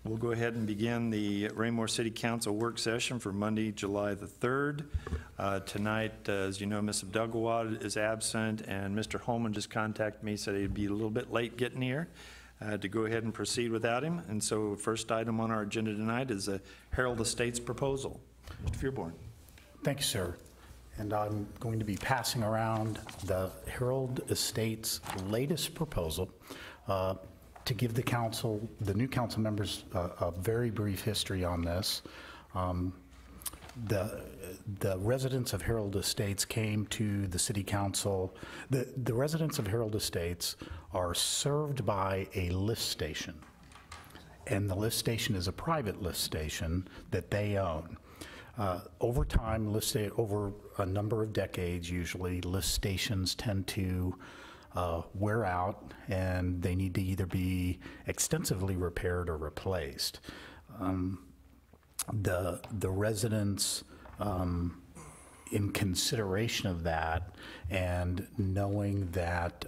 We'll go ahead and begin the Raymore City Council work session for Monday, July the 3rd. Tonight, as you know, Ms. Abdelgawad is absent, and Mr. Holman just contacted me, said he'd be a little bit late getting here to go ahead and proceed without him. And so first item on our agenda tonight is a Herald Estates proposal. Mr. Fearborn. Thank you, sir. And I'm going to be passing around the Herald Estates latest proposal to give the council, the new council members, a very brief history on this. The residents of Herald Estates came to the city council. The residents of Herald Estates are served by a lift station, and the lift station is a private lift station that they own. Over time, over a number of decades, usually lift stations tend to wear out, and they need to either be extensively repaired or replaced. The residents, in consideration of that, and knowing that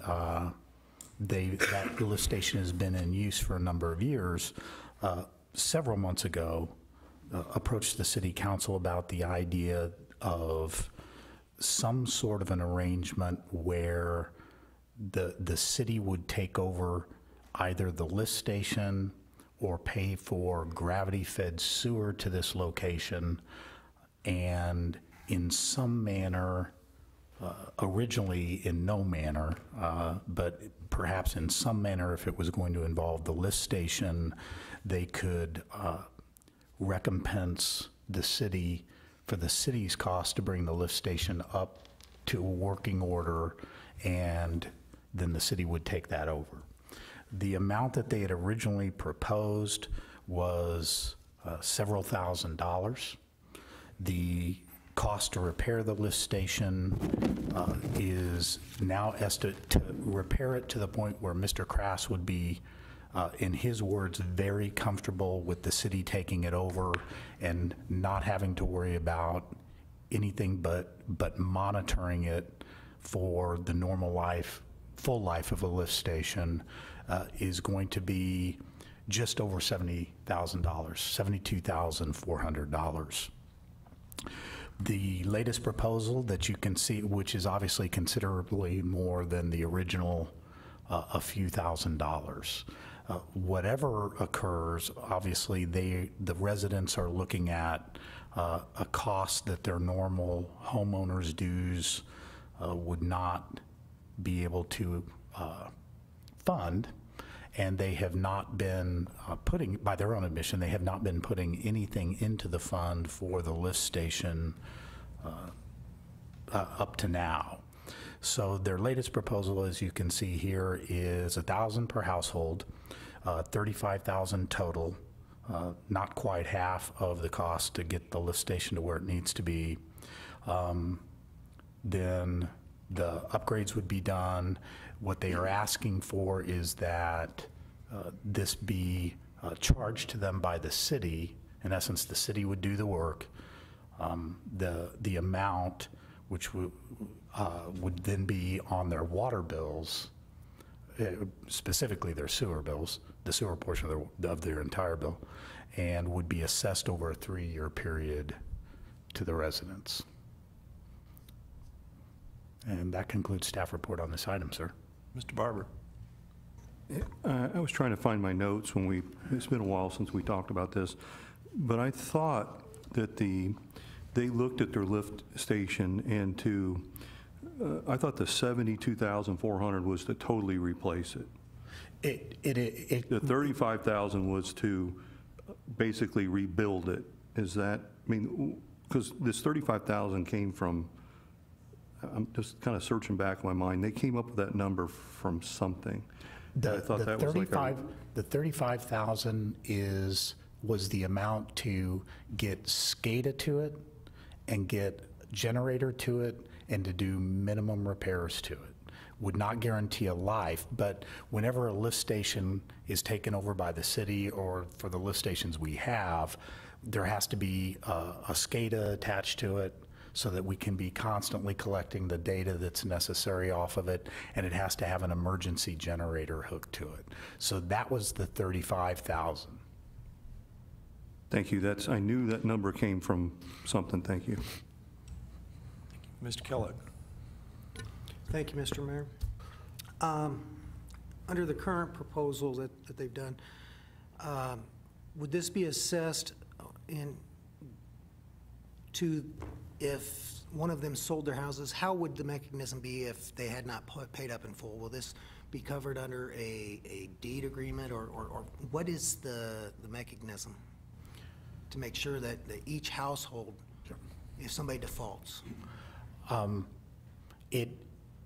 that lift station has been in use for a number of years, several months ago, approached the city council about the idea of some sort of an arrangement where the city would take over either the lift station or pay for gravity-fed sewer to this location, and in some manner, originally in no manner, but perhaps in some manner, if it was going to involve the lift station, they could recompense the city for the city's cost to bring the lift station up to a working order, and then the city would take that over. The amount that they had originally proposed was several $1,000s. The cost to repair the lift station is now estimated to repair it to the point where Mr. Crass would be, in his words, very comfortable with the city taking it over and not having to worry about anything but monitoring it for the normal life, full life of a lift station, is going to be just over $70,000, $72,400. The latest proposal that you can see, which is obviously considerably more than the original, a few $1,000s. Whatever occurs, obviously the residents are looking at a cost that their normal homeowners' dues would not be able to fund, and they have not been putting, by their own admission, they have not been putting anything into the fund for the lift station up to now. So their latest proposal, as you can see here, is $1,000 per household, $35,000 total, not quite half of the cost to get the lift station to where it needs to be. Then the upgrades would be done. What they are asking for is that this be charged to them by the city. In essence, the city would do the work. The amount, which would then be on their water bills, specifically their sewer bills, the sewer portion of their entire bill, and would be assessed over a 3-year period to the residents. And that concludes staff report on this item, sir. Mr. Barber. I was trying to find my notes when it's been a while since we talked about this, but I thought that they looked at their lift station and I thought the $72,400 was to totally replace it. The $35,000 was to basically rebuild it. Is that, I mean, because this $35,000 came from, I'm just kind of searching back in my mind, they came up with that number from something. I thought that was like the $35,000 was the amount to get SCADA to it and get generator to it and to do minimum repairs to it. Would not guarantee a life, but whenever a lift station is taken over by the city, or for the lift stations we have, there has to be a SCADA attached to it so that we can be constantly collecting the data that's necessary off of it, and it has to have an emergency generator hooked to it. So that was the $35,000. Thank you. I knew that number came from something. Thank you. Mr. Kellogg. Thank you, Mr. Mayor. Under the current proposal that they've done, would this be assessed if one of them sold their houses? How would the mechanism be if they had not paid up in full? Will this be covered under a deed agreement, or what is the mechanism to make sure that each household, if somebody defaults?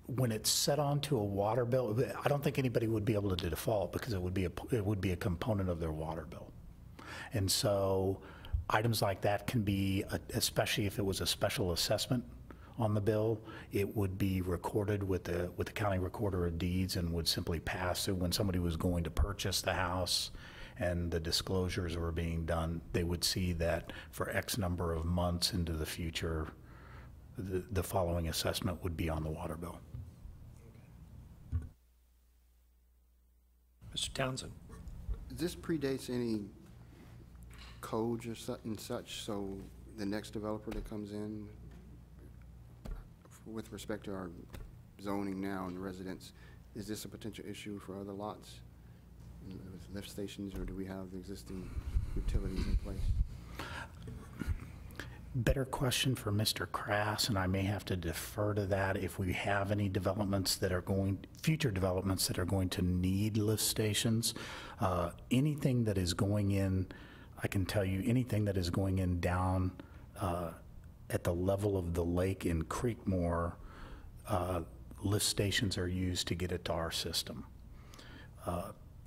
When it's set onto a water bill, I don't think anybody would be able to default because it would be a component of their water bill. And so items like that can be, especially if it was a special assessment on the bill, it would be recorded with the county recorder of deeds and would simply pass through when somebody was going to purchase the house and the disclosures were being done. They would see that for X number of months into the future, the following assessment would be on the water bill. Mr. Townsend. This predates any codes or such, so the next developer that comes in, with respect to our zoning now and the residents, is this a potential issue for other lots with lift stations, or do we have the existing utilities in place? Better question for Mr. Crass, and I may have to defer to that if we have any developments that are future developments that are going to need lift stations. Anything that is going in, I can tell you, anything that is going in down at the level of the lake in Creekmore, lift stations are used to get it to our system.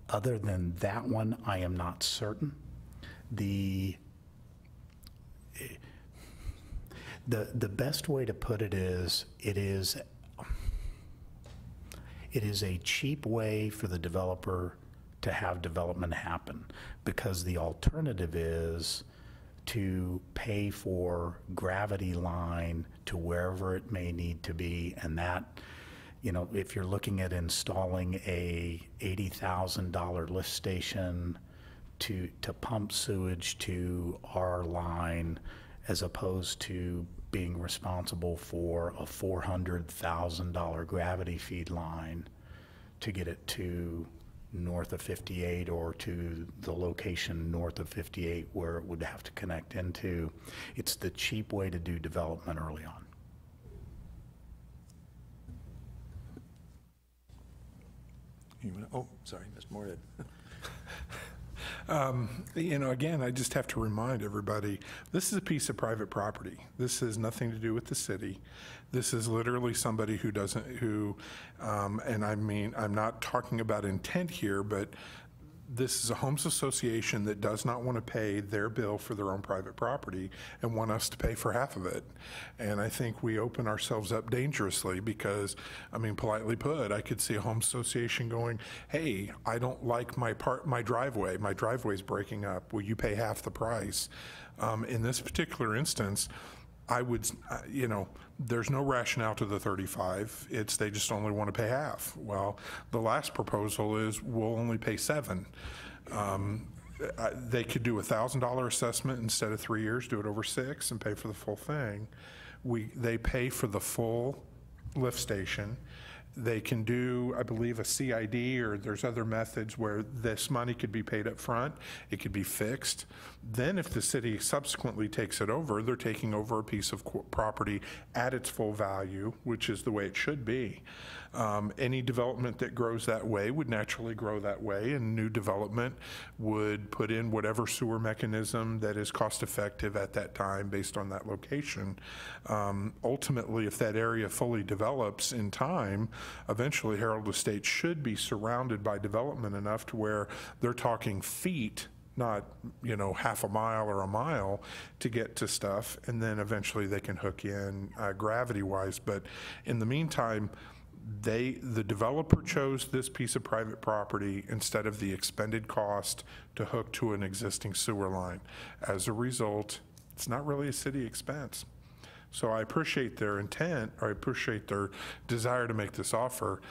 Other than that one, I am not certain. The best way to put it is, it is a cheap way for the developer to have development happen, because the alternative is to pay for gravity line to wherever it may need to be, and that, you know, if you're looking at installing a $80,000 lift station to pump sewage to our line, as opposed to being responsible for a $400,000 gravity feed line to get it to north of 58 or to the location north of 58 where it would have to connect into. It's the cheap way to do development early on. Oh, sorry, Mr. Moorhead. You know, again, I just have to remind everybody, this is a piece of private property. This has nothing to do with the city. This is literally somebody and I mean, I'm not talking about intent here, but this is a homes association that does not want to pay their bill for their own private property and want us to pay for half of it. And I think we open ourselves up dangerously because, I mean, politely put, I could see a home association going, hey, I don't like my driveway. My driveway's breaking up. Will you pay half the price? In this particular instance, I would, you know, there's no rationale to the 35. It's they just only want to pay half. Well, the last proposal is we'll only pay 7. They could do a $1,000 assessment instead of 3 years, do it over 6 and pay for the full thing. They pay for the full lift station. They can do, I believe, a CID, or there's other methods where this money could be paid up front. It could be fixed. Then if the city subsequently takes it over, they're taking over a piece of property at its full value, which is the way it should be. Any development that grows that way would naturally grow that way, and new development would put in whatever sewer mechanism that is cost effective at that time based on that location. Ultimately, if that area fully develops in time, eventually Herald Estates should be surrounded by development enough to where they're talking feet, not, you know, half a mile or a mile to get to stuff, and then eventually they can hook in gravity wise. But in the meantime, the developer chose this piece of private property instead of the expended cost to hook to an existing sewer line. As a result, it's not really a city expense. So I appreciate their intent, or I appreciate their desire to make this offer,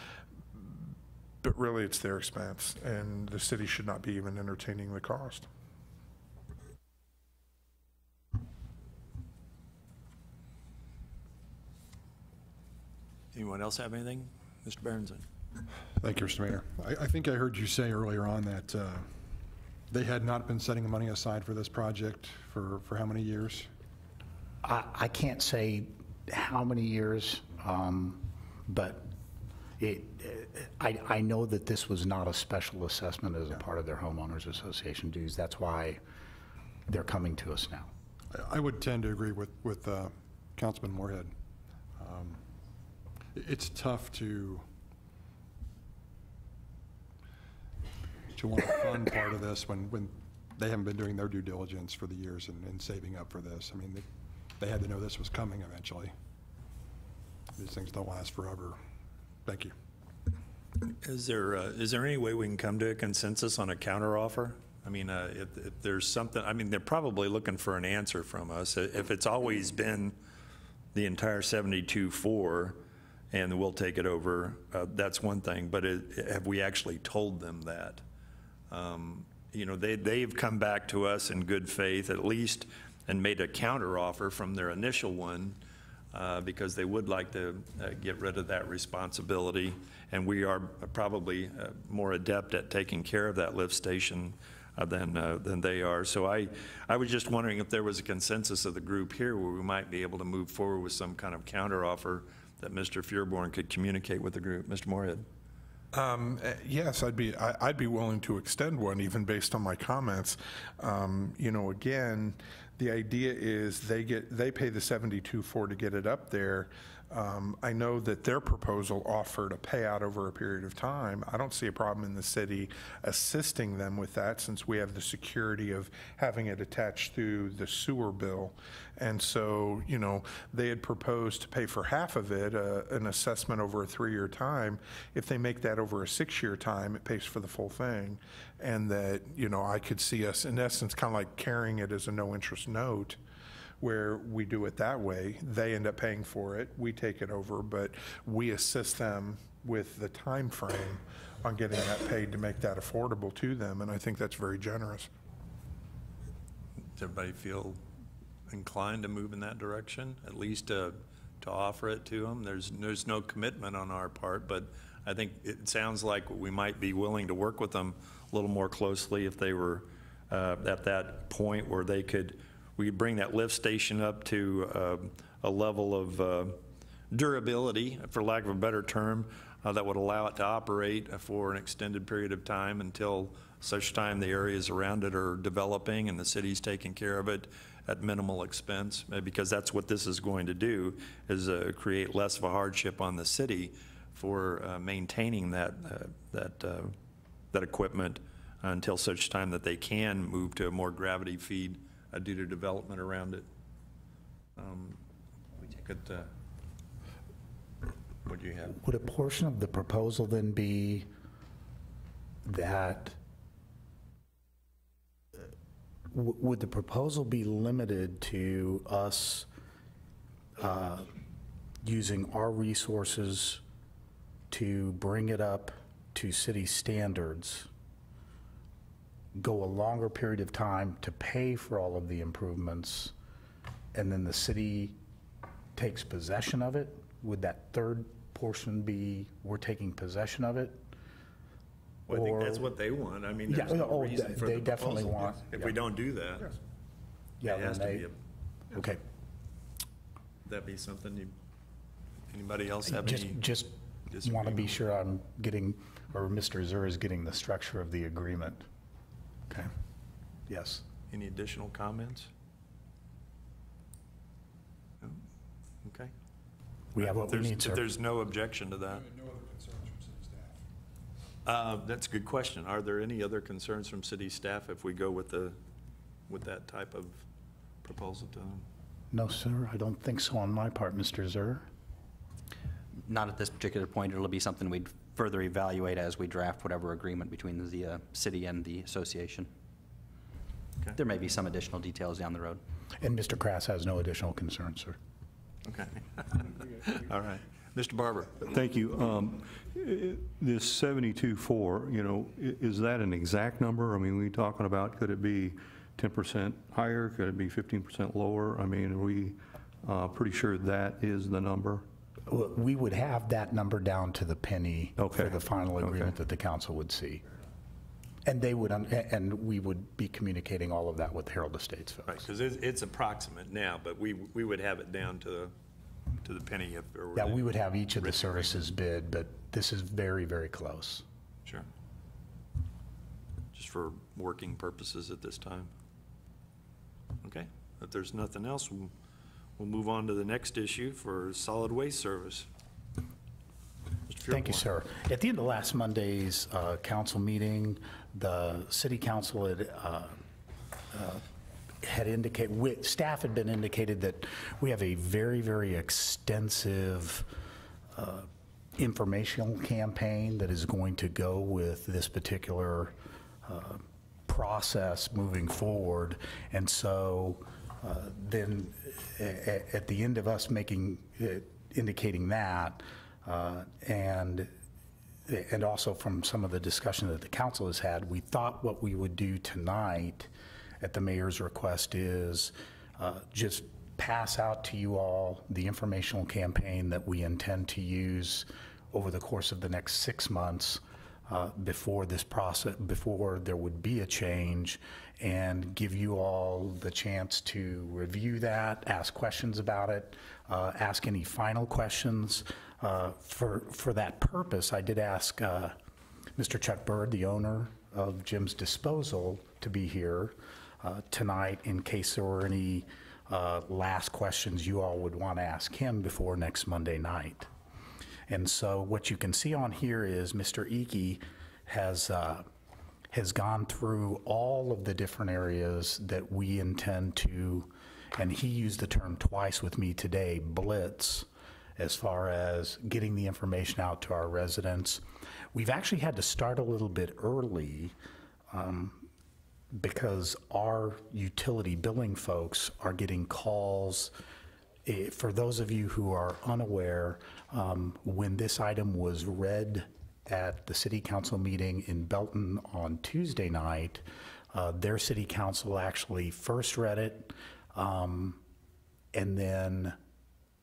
but really it's their expense, and the city should not be even entertaining the cost. Anyone else have anything? Mr. Berenson? Thank you, Mr. Mayor. I think I heard you say earlier on that they had not been setting money aside for this project for how many years? I can't say how many years, but I know that this was not a special assessment as a part of their homeowners association dues. That's why they're coming to us now. I would tend to agree with Councilman Moorhead. It's tough to want to fund part of this when they haven't been doing their due diligence for the years and saving up for this. I mean, they had to know this was coming eventually. These things don't last forever. Thank you. Is there any way we can come to a consensus on a counteroffer? I mean, if there's something, I mean, they're probably looking for an answer from us. If it's always been the entire 72.4 and we'll take it over, that's one thing. But have we actually told them that? You know, they've come back to us in good faith, at least, and made a counteroffer from their initial one because they would like to get rid of that responsibility. And we are probably more adept at taking care of that lift station than they are. So I was just wondering if there was a consensus of the group here where we might be able to move forward with some kind of counteroffer that Mr. Feuerborn could communicate with the group. Mr. Moorhead. Yes, I'd be willing to extend one, even based on my comments. You know, again, the idea is they pay the 72.4 to get it up there. I know that their proposal offered a payout over a period of time. I don't see a problem in the city assisting them with that, since we have the security of having it attached to the sewer bill. And so, you know, they had proposed to pay for half of it, an assessment over a 3-year time. If they make that over a 6-year time, it pays for the full thing. And that, you know, I could see us, in essence, kind of like carrying it as a no-interest note, where we do it that way. They end up paying for it, we take it over, but we assist them with the time frame on getting that paid to make that affordable to them, and I think that's very generous. Does everybody feel inclined to move in that direction, at least to offer it to them? There's no commitment on our part, but I think it sounds like we might be willing to work with them a little more closely if they were at that point where we could bring that lift station up to a level of durability, for lack of a better term, that would allow it to operate for an extended period of time until such time the areas around it are developing and the city's taking care of it at minimal expense, because that's what this is going to do, is create less of a hardship on the city for maintaining that equipment until such time that they can move to a more gravity feed due to development around it. What do you have? Would a portion of the proposal then be that, would the proposal be limited to us using our resources to bring it up to city standards, go a longer period of time to pay for all of the improvements, and then the city takes possession of it? Would that third portion be we're taking possession of it? Well, I think that's what they want. I mean, Yeah, there's no oh, reason for they the definitely proposal. want- If yeah. we don't do that, Yeah, it has to then be. okay. Would that be something anybody else have any? Just want to be sure I'm getting, or Mr. Zur is getting the structure of the agreement. Okay. Yes. Any additional comments? No? Okay. We have what we need, If sir. there's no objection to that. No other concerns from city staff? That's a good question. Are there any other concerns from city staff if we go with that type of proposal to them? No, sir, I don't think so on my part, Mr. Zur. Not at this particular point. It'll be something we'd further evaluate as we draft whatever agreement between the city and the association. Okay. There may be some additional details down the road. And Mr. Krass has no additional concerns, sir. Okay. All right. Mr. Barber. Thank you. This 72.4, you know, is that an exact number? I mean, we talking about, could it be 10% higher? Could it be 15% lower? I mean, are we pretty sure that is the number? We would have that number down to the penny for Okay. the final Okay. agreement that the council would see. And they would, and we would be communicating all of that with Herald Estates folks. Right, because it's approximate now, but we would have it down to the penny if there were. Yeah, we would have each of the written agreement. services bid, but this is very, very close. Sure. Just for working purposes at this time. Okay, if there's nothing else, we'll move on to the next issue for solid waste service. Mr. Thank you, Fierbourne. sir. At the end of last Monday's council meeting, the city council had indicated, staff had been indicated that we have a very, very extensive informational campaign that is going to go with this particular process moving forward. And so then at the end of us indicating that, and also from some of the discussion that the council has had, we thought what we would do tonight at the mayor's request is just pass out to you all the informational campaign that we intend to use over the course of the next 6 months before this process, before there would be a change, and give you all the chance to review that, ask questions about it, ask any final questions. For that purpose, I did ask Mr. Chuck Bird, the owner of Jim's Disposal, to be here tonight in case there were any last questions you all would want to ask him before next Monday night. And so what you can see on here is Mr. Icky has gone through all of the different areas that we intend to, and he used the term twice with me today, blitz, as far as getting the information out to our residents. We've actually had to start a little bit early because our utility billing folks are getting calls. For those of you who are unaware, when this item was read at the city council meeting in Belton on Tuesday night, their city council actually first read it, and then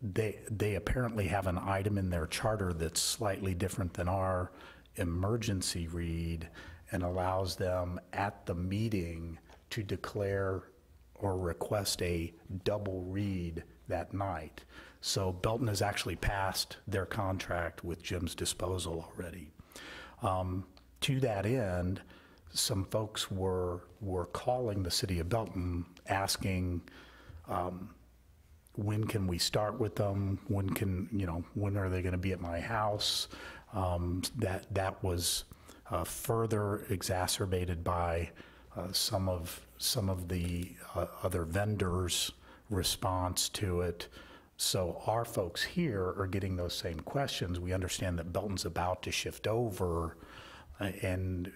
they apparently have an item in their charter that's slightly different than our emergency read, and allows them at the meeting to declare or request a double read that night. So Belton has actually passed their contract with Jim's Disposal already. To that end, some folks were calling the city of Belton asking, when can we start with them? When are they going to be at my house? That was further exacerbated by some of the other vendors' response to it. So our folks here are getting those same questions. We understand that Belton's about to shift over, and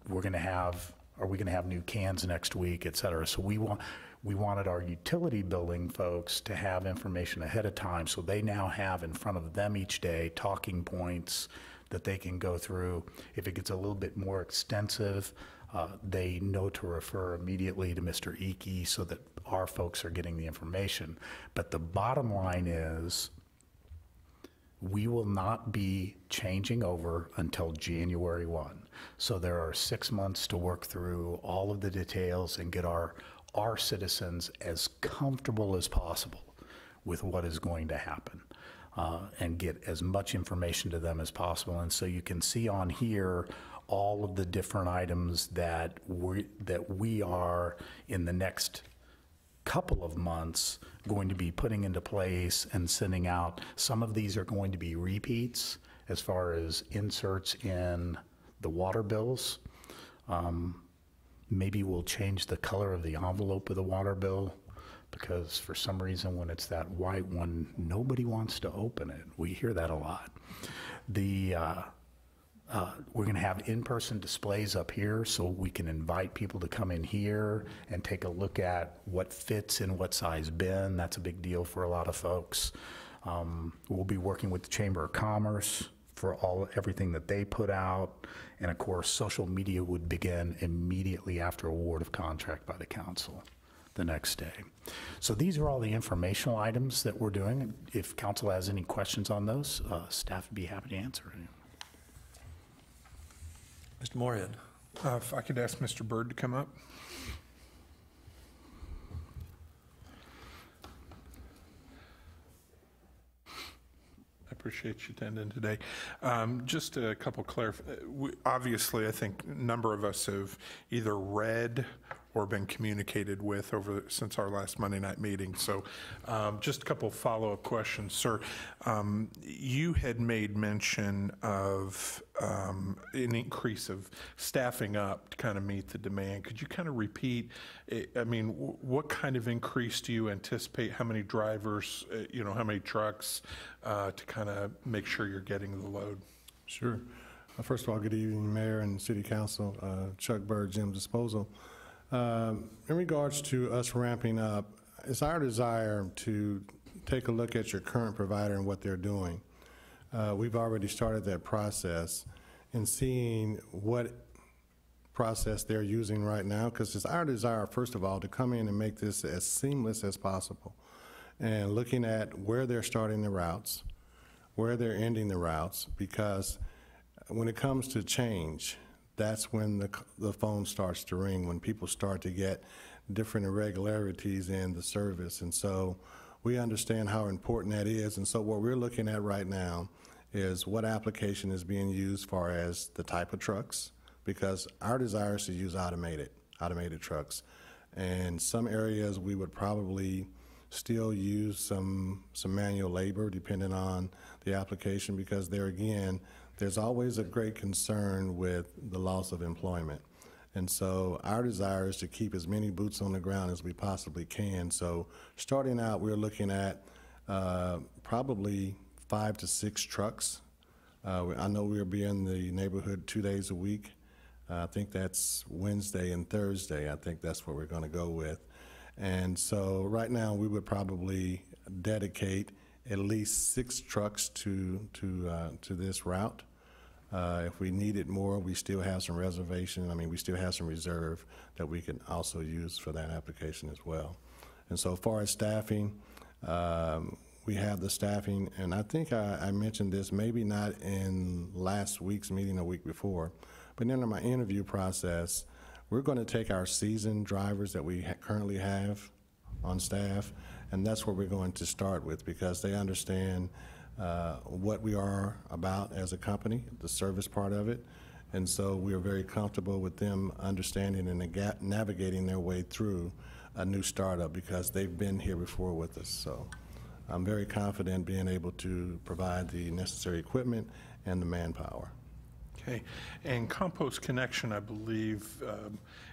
are we going to have new cans next week, et cetera. So we wanted our utility billing folks to have information ahead of time, so they now have in front of them each day talking points that they can go through. If it gets a little bit more extensive, they know to refer immediately to Mr. Icky so that our folks are getting the information. But the bottom line is we will not be changing over until January 1. So there are 6 months to work through all of the details and get our citizens as comfortable as possible with what is going to happen. And get as much information to them as possible. And so you can see on here all of the different items that we are in the next couple of months going to be putting into place and sending out. Some of these are going to be repeats as far as inserts in the water bills. Maybe we'll change the color of the envelope of the water bill, because for some reason when it's that white one, nobody wants to open it. We hear that a lot. We're going to have in-person displays up here so we can invite people to come in here and take a look at what fits in what size bin. That's a big deal for a lot of folks. We'll be working with the Chamber of Commerce for everything that they put out. And of course, social media would begin immediately after award of contract by the council. the next day. So these are all the informational items that we're doing. If council has any questions on those, staff would be happy to answer. Mr. Moorhead. If I could ask Mr. Byrd to come up. I appreciate you attending today. Just a couple obviously, I think a number of us have either read or been communicated with since our last Monday night meeting. So just a couple follow-up questions. Sir, you had made mention of an increase of staffing up to kind of meet the demand. Could you kind of repeat, I mean, what kind of increase do you anticipate? How many drivers, how many trucks to kind of make sure you're getting the load? Sure. First of all, good evening, Mayor and City Council. Chuck Byrd, Jim's Disposal. In regards to us ramping up, it's our desire to take a look at your current provider and what they're doing. We've already started that process and seeing what process they're using right now, because it's our desire, first of all, to come in and make this as seamless as possible. And looking at where they're starting the routes, where they're ending the routes, because when it comes to change, that's when the phone starts to ring, when people start to get different irregularities in the service. And so we understand how important that is. And so what we're looking at right now is what application is being used far as the type of trucks, because our desire is to use automated trucks. And some areas we would probably still use some manual labor depending on the application, because there again, there's always a great concern with the loss of employment. And so our desire is to keep as many boots on the ground as we possibly can. So starting out, we're looking at probably 5 to 6 trucks. I know we'll be in the neighborhood 2 days a week. I think that's Wednesday and Thursday. I think that's what we're going to go with. And so right now, we would probably dedicate at least 6 trucks to this route. If we needed more, we still have some reservation. I mean, we still have some reserve that we can also use for that application as well. And so as far as staffing, we have the staffing, and I think I mentioned this, maybe not in last week's meeting, a week before, but in my interview process, we're going to take our seasoned drivers that we currently have on staff, and that's what we're going to start with, because they understand what we are about as a company, the service part of it. And so we are very comfortable with them understanding and navigating their way through a new startup, because they've been here before with us. So I'm very confident being able to provide the necessary equipment and the manpower. Okay, and Compost Connection, I believe,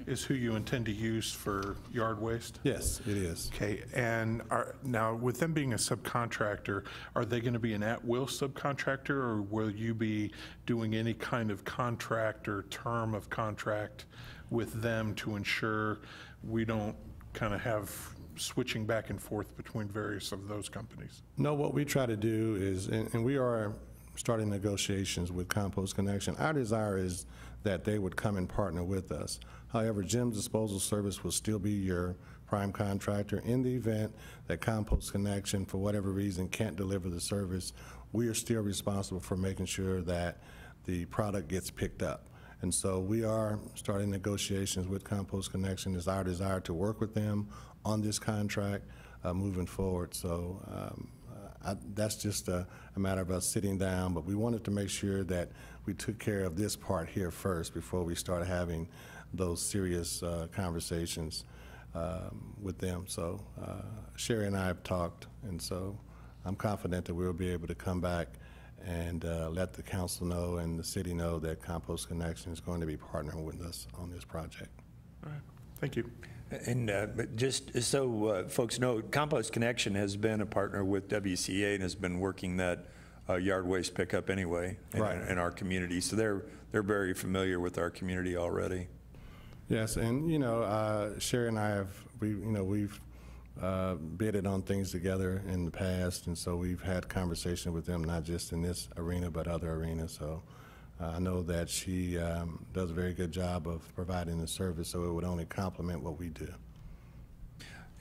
is who you intend to use for yard waste? Yes, it is. Okay, and now with them being a subcontractor, are they going to be an at-will subcontractor, or will you be doing any kind of contract or term of contract with them to ensure we don't kind of have switching back and forth between various of those companies? No, what we try to do is, and we are starting negotiations with Compost Connection. Our desire is that they would come and partner with us. However, Jim's Disposal Service will still be your prime contractor. In the event that Compost Connection, for whatever reason, can't deliver the service, we are still responsible for making sure that the product gets picked up. And so we are starting negotiations with Compost Connection. It's our desire to work with them on this contract moving forward. So that's just a matter of us sitting down, but we wanted to make sure that we took care of this part here first before we start having those serious conversations with them. So Sherry and I have talked, and so I'm confident that we'll be able to come back and let the council know and the city know that Compost Connection is going to be partnering with us on this project. All right, thank you. And but just so folks know, Compost Connection has been a partner with WCA and has been working that yard waste pickup anyway in our community. So they're very familiar with our community already. Yes, and Sherry and I we've bidded on things together in the past, and so we've had conversation with them, not just in this arena but other arenas. So I know that she does a very good job of providing the service, so it would only complement what we do.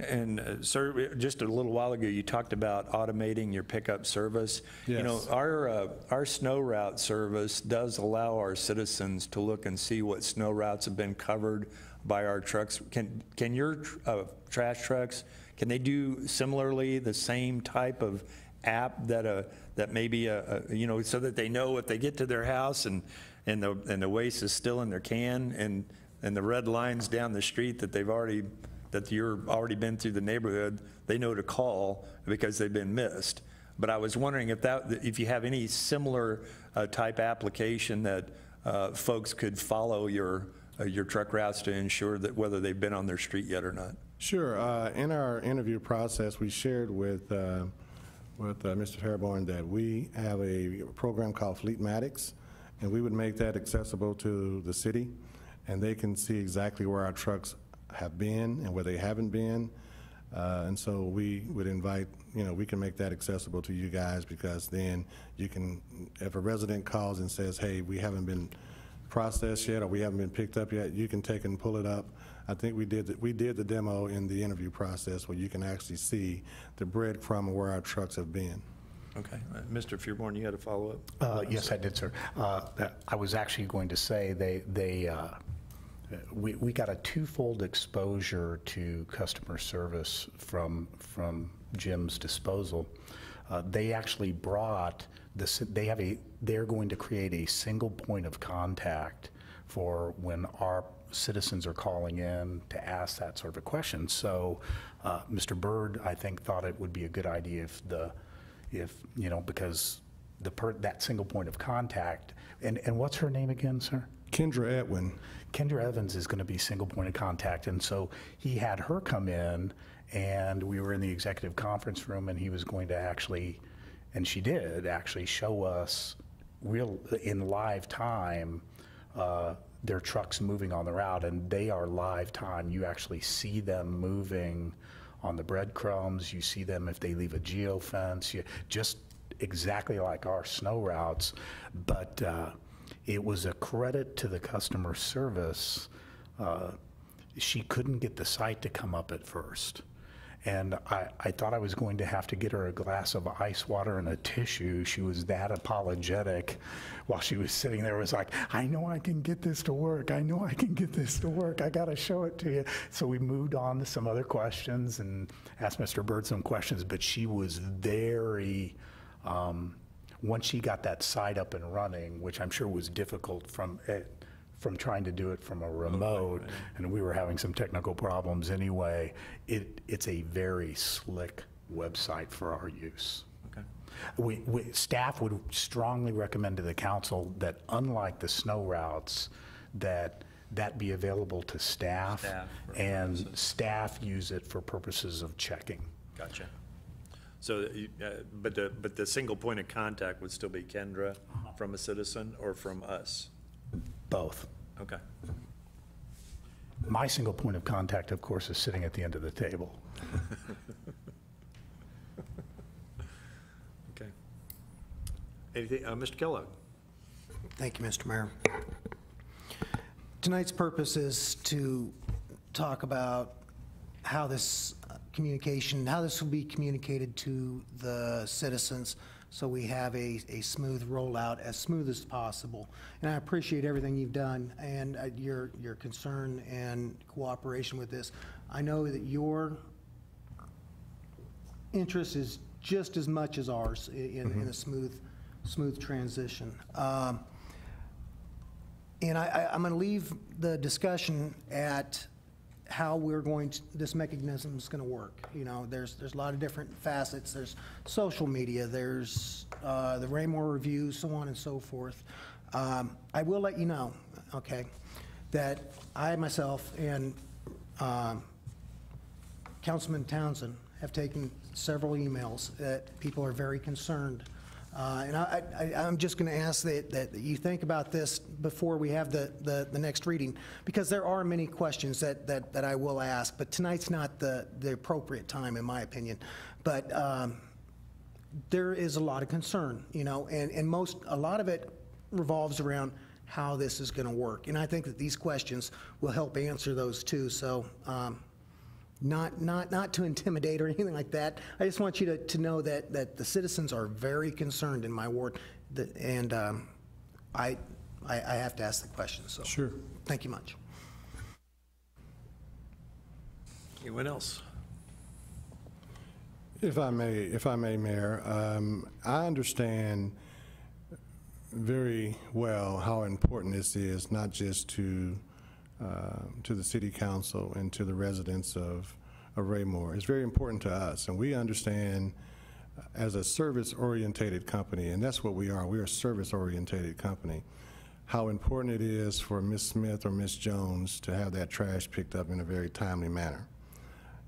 And sir, just a little while ago, you talked about automating your pickup service. You know, Yes. our snow route service does allow our citizens to look and see what snow routes have been covered by our trucks. Can your trash trucks, can they do similarly the same type of app that maybe you know, so that they know if they get to their house and the waste is still in their can and the red line's down the street that you're already been through the neighborhood, they know to call because they've been missed. But I was wondering if you have any similar type application that folks could follow your truck routes to ensure that whether they've been on their street yet or not. Sure. In our interview process, we shared with Mr. Fairborn that we have a program called Fleetmatics, and we would make that accessible to the city, and they can see exactly where our trucks have been and where they haven't been. And so we would invite, you know, we can make that accessible to you guys, because then you can, if a resident calls and says, hey, we haven't been processed yet, or we haven't been picked up yet, you can take and pull it up. I think we did the demo in the interview process where you can actually see the breadcrumb of where our trucks have been. Okay. Mr. Fearborn, you had a follow-up? Yes, I did, sir. I was actually going to say we got a twofold exposure to customer service from Jim's disposal. They actually brought this. They're going to create a single point of contact for when our citizens are calling in to ask that sort of a question. So, Mr. Byrd, I think, thought it would be a good idea if you know, because that single point of contact. And what's her name again, sir? Kendra Edwin. Kendra Evans is going to be single point of contact, and so he had her come in, and we were in the executive conference room, and he was going to actually, and she did actually show us in live time their trucks moving on the route, and they are live time. You actually see them moving on the breadcrumbs. You see them if they leave a geofence, just exactly like our snow routes, but it was a credit to the customer service. She couldn't get the site to come up at first. And I thought I was going to have to get her a glass of ice water and a tissue. She was that apologetic while she was sitting there. It was like, I know I can get this to work. I know I can get this to work. I got to show it to you. So we moved on to some other questions and asked Mr. Byrd some questions, but she was very, once she got that site up and running, which I'm sure was difficult from trying to do it from a remote, and we were having some technical problems anyway, it's a very slick website for our use. Okay. Staff would strongly recommend to the council that, unlike the snow routes, that be available to staff and staff use it for purposes of checking. Gotcha. So, but the single point of contact would still be Kendra from a citizen or from us? Both. Okay. My single point of contact, of course, is sitting at the end of the table. Okay. Anything, Mr. Kellogg? Thank you, Mr. Mayor. Tonight's purpose is to talk about how this how this will be communicated to the citizens, so we have a smooth rollout, as smooth as possible. And I appreciate everything you've done and your concern and cooperation with this. I know that your interest is just as much as ours in a smooth transition. And I'm going to leave the discussion at how we're going to, this mechanism is going to work. You know, there's a lot of different facets. There's social media, there's the Raymore Review, so on and so forth. I will let you know, okay, that I myself and Councilman Townsend have taken several emails that people are very concerned. And I'm just going to ask that you think about this before we have the next reading, because there are many questions that I will ask, but tonight's not the appropriate time, in my opinion. But there is a lot of concern, you know, and a lot of it revolves around how this is going to work. And I think that these questions will help answer those too. So not to intimidate or anything like that. I just want you to know that the citizens are very concerned in my ward, and I have to ask the question, so. Sure. Thank you much. Anyone else? If I may, Mayor, I understand very well how important this is, not just to the city council and to the residents of Raymore. It's very important to us, and we understand as a service-orientated company, and that's what we are. We're a service-orientated company, how important it is for Ms. Smith or Ms. Jones to have that trash picked up in a very timely manner.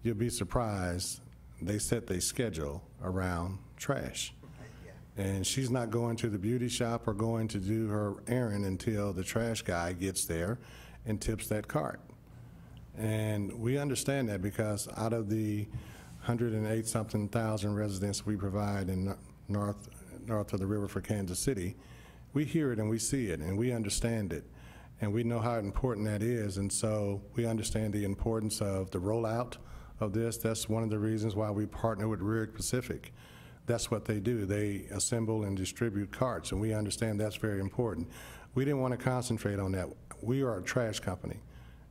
You'll be surprised, they set their schedule around trash. And she's not going to the beauty shop or going to do her errand until the trash guy gets there and tips that cart. And we understand that because out of the 108-something thousand residents we provide in north of the river for Kansas City, we hear it and we see it and we understand it. And we know how important that is. And so we understand the importance of the rollout of this. That's one of the reasons why we partner with Rearick Pacific. That's what they do. They assemble and distribute carts, and we understand that's very important. We didn't want to concentrate on that. We are a trash company,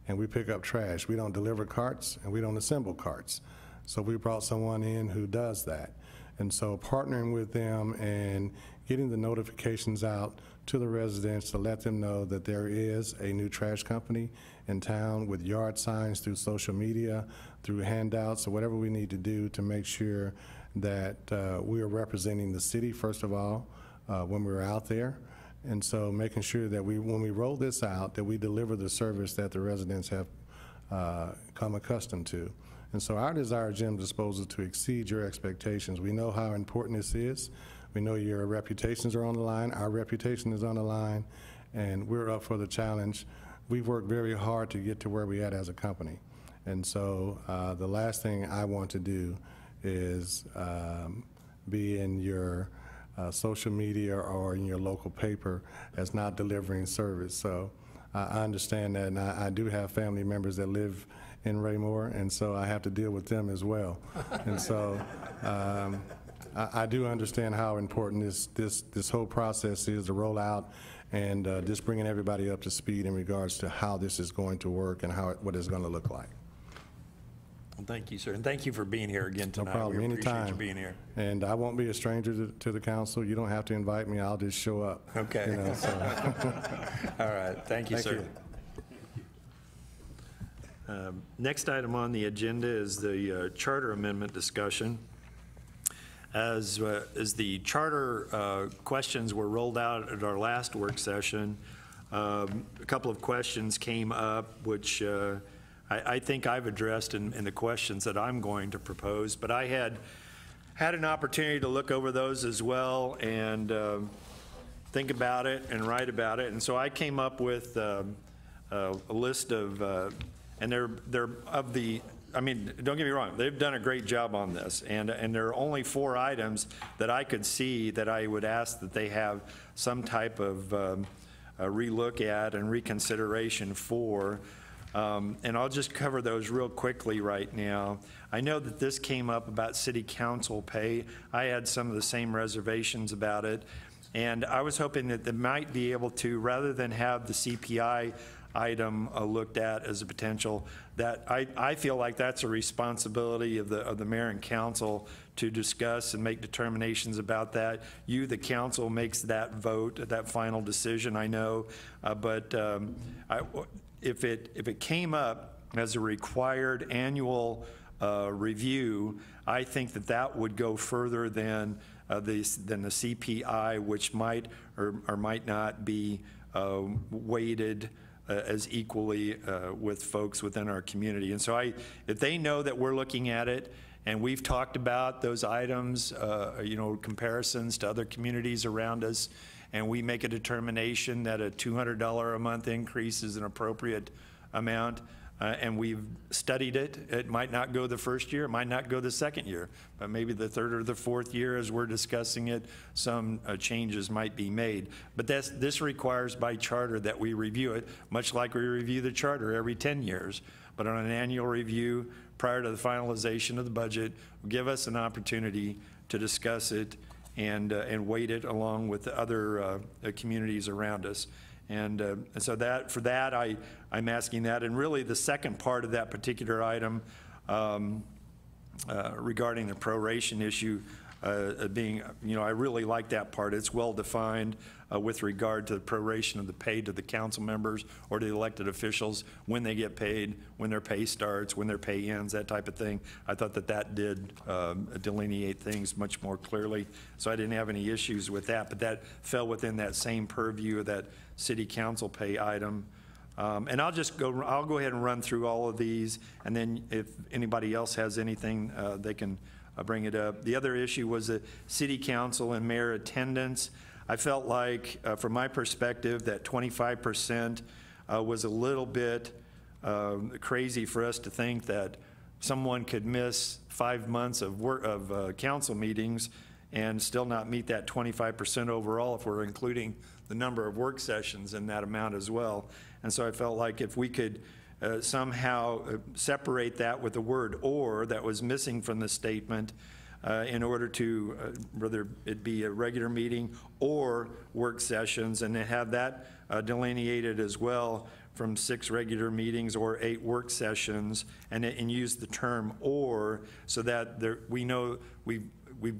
and we pick up trash. We don't deliver carts, and we don't assemble carts. So we brought someone in who does that. And so partnering with them and getting the notifications out to the residents to let them know that there is a new trash company in town with yard signs through social media, through handouts, or whatever we need to do to make sure that we are representing the city, first of all, when we're out there. And so making sure that when we roll this out, that we deliver the service that the residents have come accustomed to. And so our desire, Jim Disposal, to exceed your expectations. We know how important this is. We know your reputations are on the line. Our reputation is on the line, and we're up for the challenge. We've worked very hard to get to where we're at as a company. And so the last thing I want to do is be in your social media or in your local paper as not delivering service. So I understand that, and I do have family members that live in Raymore, and so I have to deal with them as well. And so I do understand how important this whole process is to roll out, and just bringing everybody up to speed in regards to how this is going to work and what it's going to look like. Well, thank you, sir, and thank you for being here again tonight. No problem, We appreciate anytime. you being here. And I won't be a stranger to the council. You don't have to invite me. I'll just show up. Okay. You know, so. All right, thank you, Thank sir. you. Next item on the agenda is the charter amendment discussion. As the charter questions were rolled out at our last work session, a couple of questions came up, which I think I've addressed in the questions that I'm going to propose, but I had an opportunity to look over those as well and think about it and write about it. And so I came up with a list of, and they're of the, I mean, don't get me wrong, they've done a great job on this, and there are only 4 items that I could see that I would ask that they have some type of a relook at and reconsideration for. And I'll just cover those real quickly right now. I know that this came up about city council pay. I had some of the same reservations about it, and I was hoping that they might be able to, rather than have the CPI item looked at as a potential, that I feel like that's a responsibility of the mayor and council to discuss and make determinations about that. You, the council, makes that vote, that final decision, I know, but if it came up as a required annual review, I think that would go further than the CPI, which might or might not be weighted as equally with folks within our community. And so if they know that we're looking at it, and we've talked about those items, comparisons to other communities around us, and we make a determination that a $200 a month increase is an appropriate amount, and we've studied it. It might not go the first year, it might not go the second year, but maybe the third or the fourth year as we're discussing it, some changes might be made. But this requires by charter that we review it, much like we review the charter every 10 years. But on an annual review, prior to the finalization of the budget, give us an opportunity to discuss it and weight it along with the other communities around us. And so that, for that, I'm asking that. And really, the second part of that particular item regarding the proration issue being, I really like that part. It's well-defined with regard to the proration of the pay to the council members or to the elected officials, when they get paid, when their pay starts, when their pay ends, that type of thing. I thought that did delineate things much more clearly, so I didn't have any issues with that, but that fell within that same purview of that city council pay item. And I'll go ahead and run through all of these, and then if anybody else has anything, they can bring it up. The other issue was the city council and mayor attendance. I felt like, from my perspective, that 25% was a little bit crazy for us to think that someone could miss 5 months of council meetings and still not meet that 25% overall if we're including the number of work sessions in that amount as well. And so I felt like if we could somehow separate that with the word "or" that was missing from the statement in order to, whether it be a regular meeting or work sessions, and to have that delineated as well from 6 regular meetings or 8 work sessions, and use the term "or" so that we know we've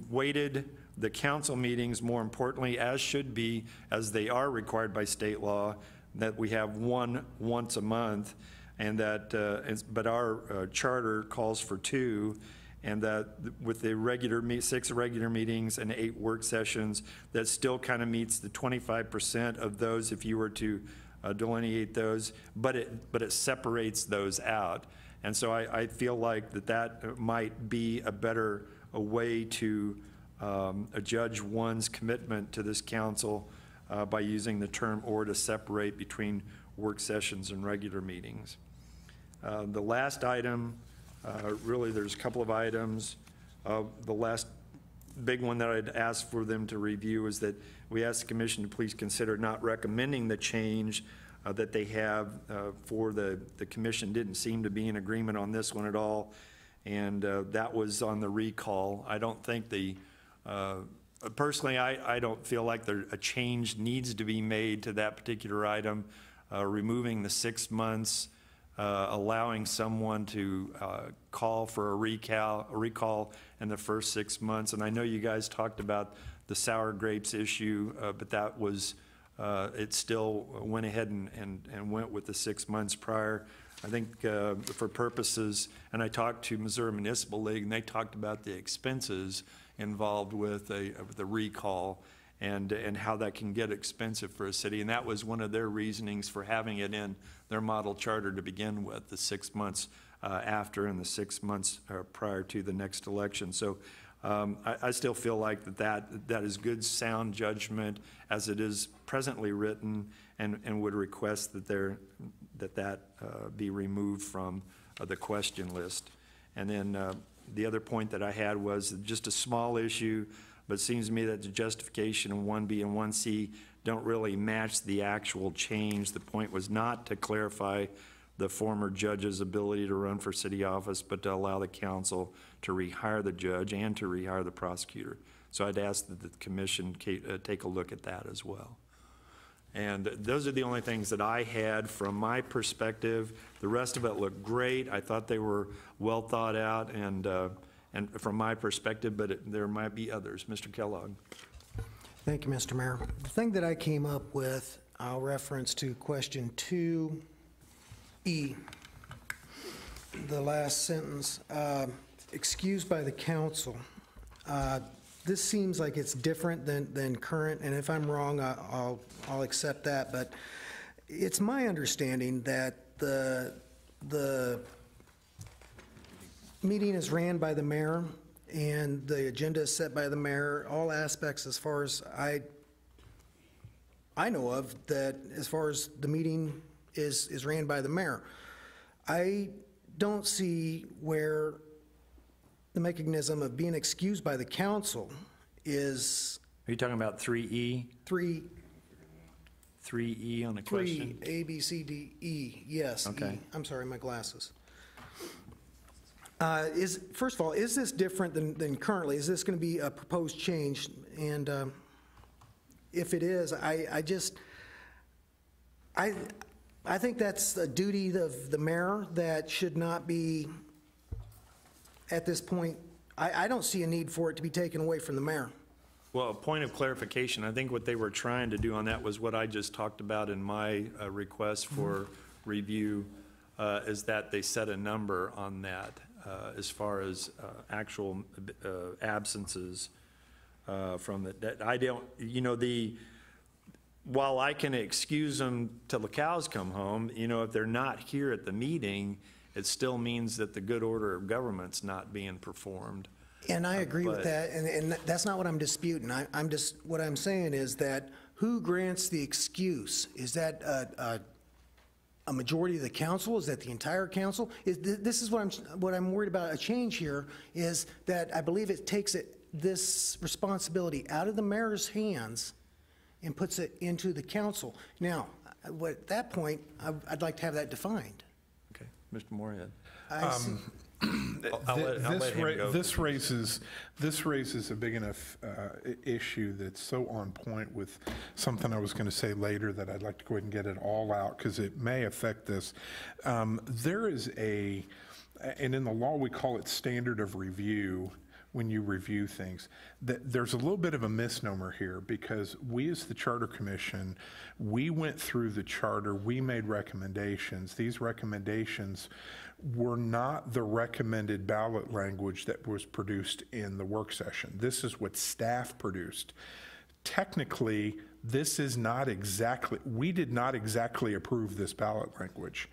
weighted the council meetings more importantly, as should be, as they are required by state law, that we have one once a month, and that, but our charter calls for 2, and that with the 6 regular meetings and 8 work sessions, that still kind of meets the 25% of those if you were to delineate those, but it separates those out. And so I feel like that might be a way to judge one's commitment to this council by using the term "or" to separate between work sessions and regular meetings. The last item, really there's a couple of items. The last big one that I'd ask for them to review is that we ask the commission to please consider not recommending the change that they have for the commission. Didn't seem to be in agreement on this one at all, and that was on the recall. I don't think personally, I don't feel like a change needs to be made to that particular item. Removing the 6 months, allowing someone to call for a recall in the first 6 months. And I know you guys talked about the sour grapes issue, but that was, it still went ahead and went with the 6 months prior. I think for purposes, and I talked to Missouri Municipal League, and they talked about the expenses involved with the recall and how that can get expensive for a city. And that was one of their reasonings for having it in their model charter to begin with, the 6 months after and the 6 months prior to the next election. So I still feel like that is good, sound judgment as it is presently written, and would request that be removed from the question list. And then the other point that I had was just a small issue, but it seems to me that the justification in 1B and 1C don't really match the actual change. The point was not to clarify the former judge's ability to run for city office, but to allow the council to rehire the judge and to rehire the prosecutor. So I'd ask that the commission take a look at that as well. And those are the only things that I had from my perspective. The rest of it looked great. I thought they were well thought out, and from my perspective, but there might be others. Mr. Kellogg. Thank you, Mr. Mayor. The thing that I came up with, I'll reference to question 2E, the last sentence, excused by the council. This seems like it's different than current, and if I'm wrong, I'll accept that, but it's my understanding that the meeting is ran by the mayor, and the agenda is set by the mayor, all aspects as far as I know of, that as far as the meeting is ran by the mayor. I don't see where the mechanism of being excused by the council is. Are you talking about 3E? 3E on the question? 3, A, B, C, D, E, yes. Okay. E. I'm sorry, my glasses. First of all, is this different than currently? Is this going to be a proposed change? And if it is, I think that's a duty of the mayor that should not be, at this point, I don't see a need for it to be taken away from the mayor. Well, a point of clarification, I think what they were trying to do on that was what I just talked about in my request for review, is that they set a number on that as far as actual absences from the, that I don't, you know, while I can excuse them till the cows come home, you know, if they're not here at the meeting, it still means that the good order of government's not being performed. And I agree with that, and that's not what I'm disputing. What I'm saying is that who grants the excuse? Is that a majority of the council? Is that the entire council? This is what I'm worried about. A change here is that I believe it takes this responsibility out of the mayor's hands and puts it into the council. Now, at that point, I'd like to have that defined. Okay, Mr. Moorhead. This raises a big enough issue that's so on point with something I was going to say later that I'd like to go ahead and get it all out because it may affect this. There is and in the law we call it standard of review when you review things. There's a little bit of a misnomer here because we as the Charter Commission, we went through the charter, we made recommendations. These recommendations were not the recommended ballot language that was produced in the work session. This is what staff produced. Technically, this is not exactly, we did not exactly approve this ballot language.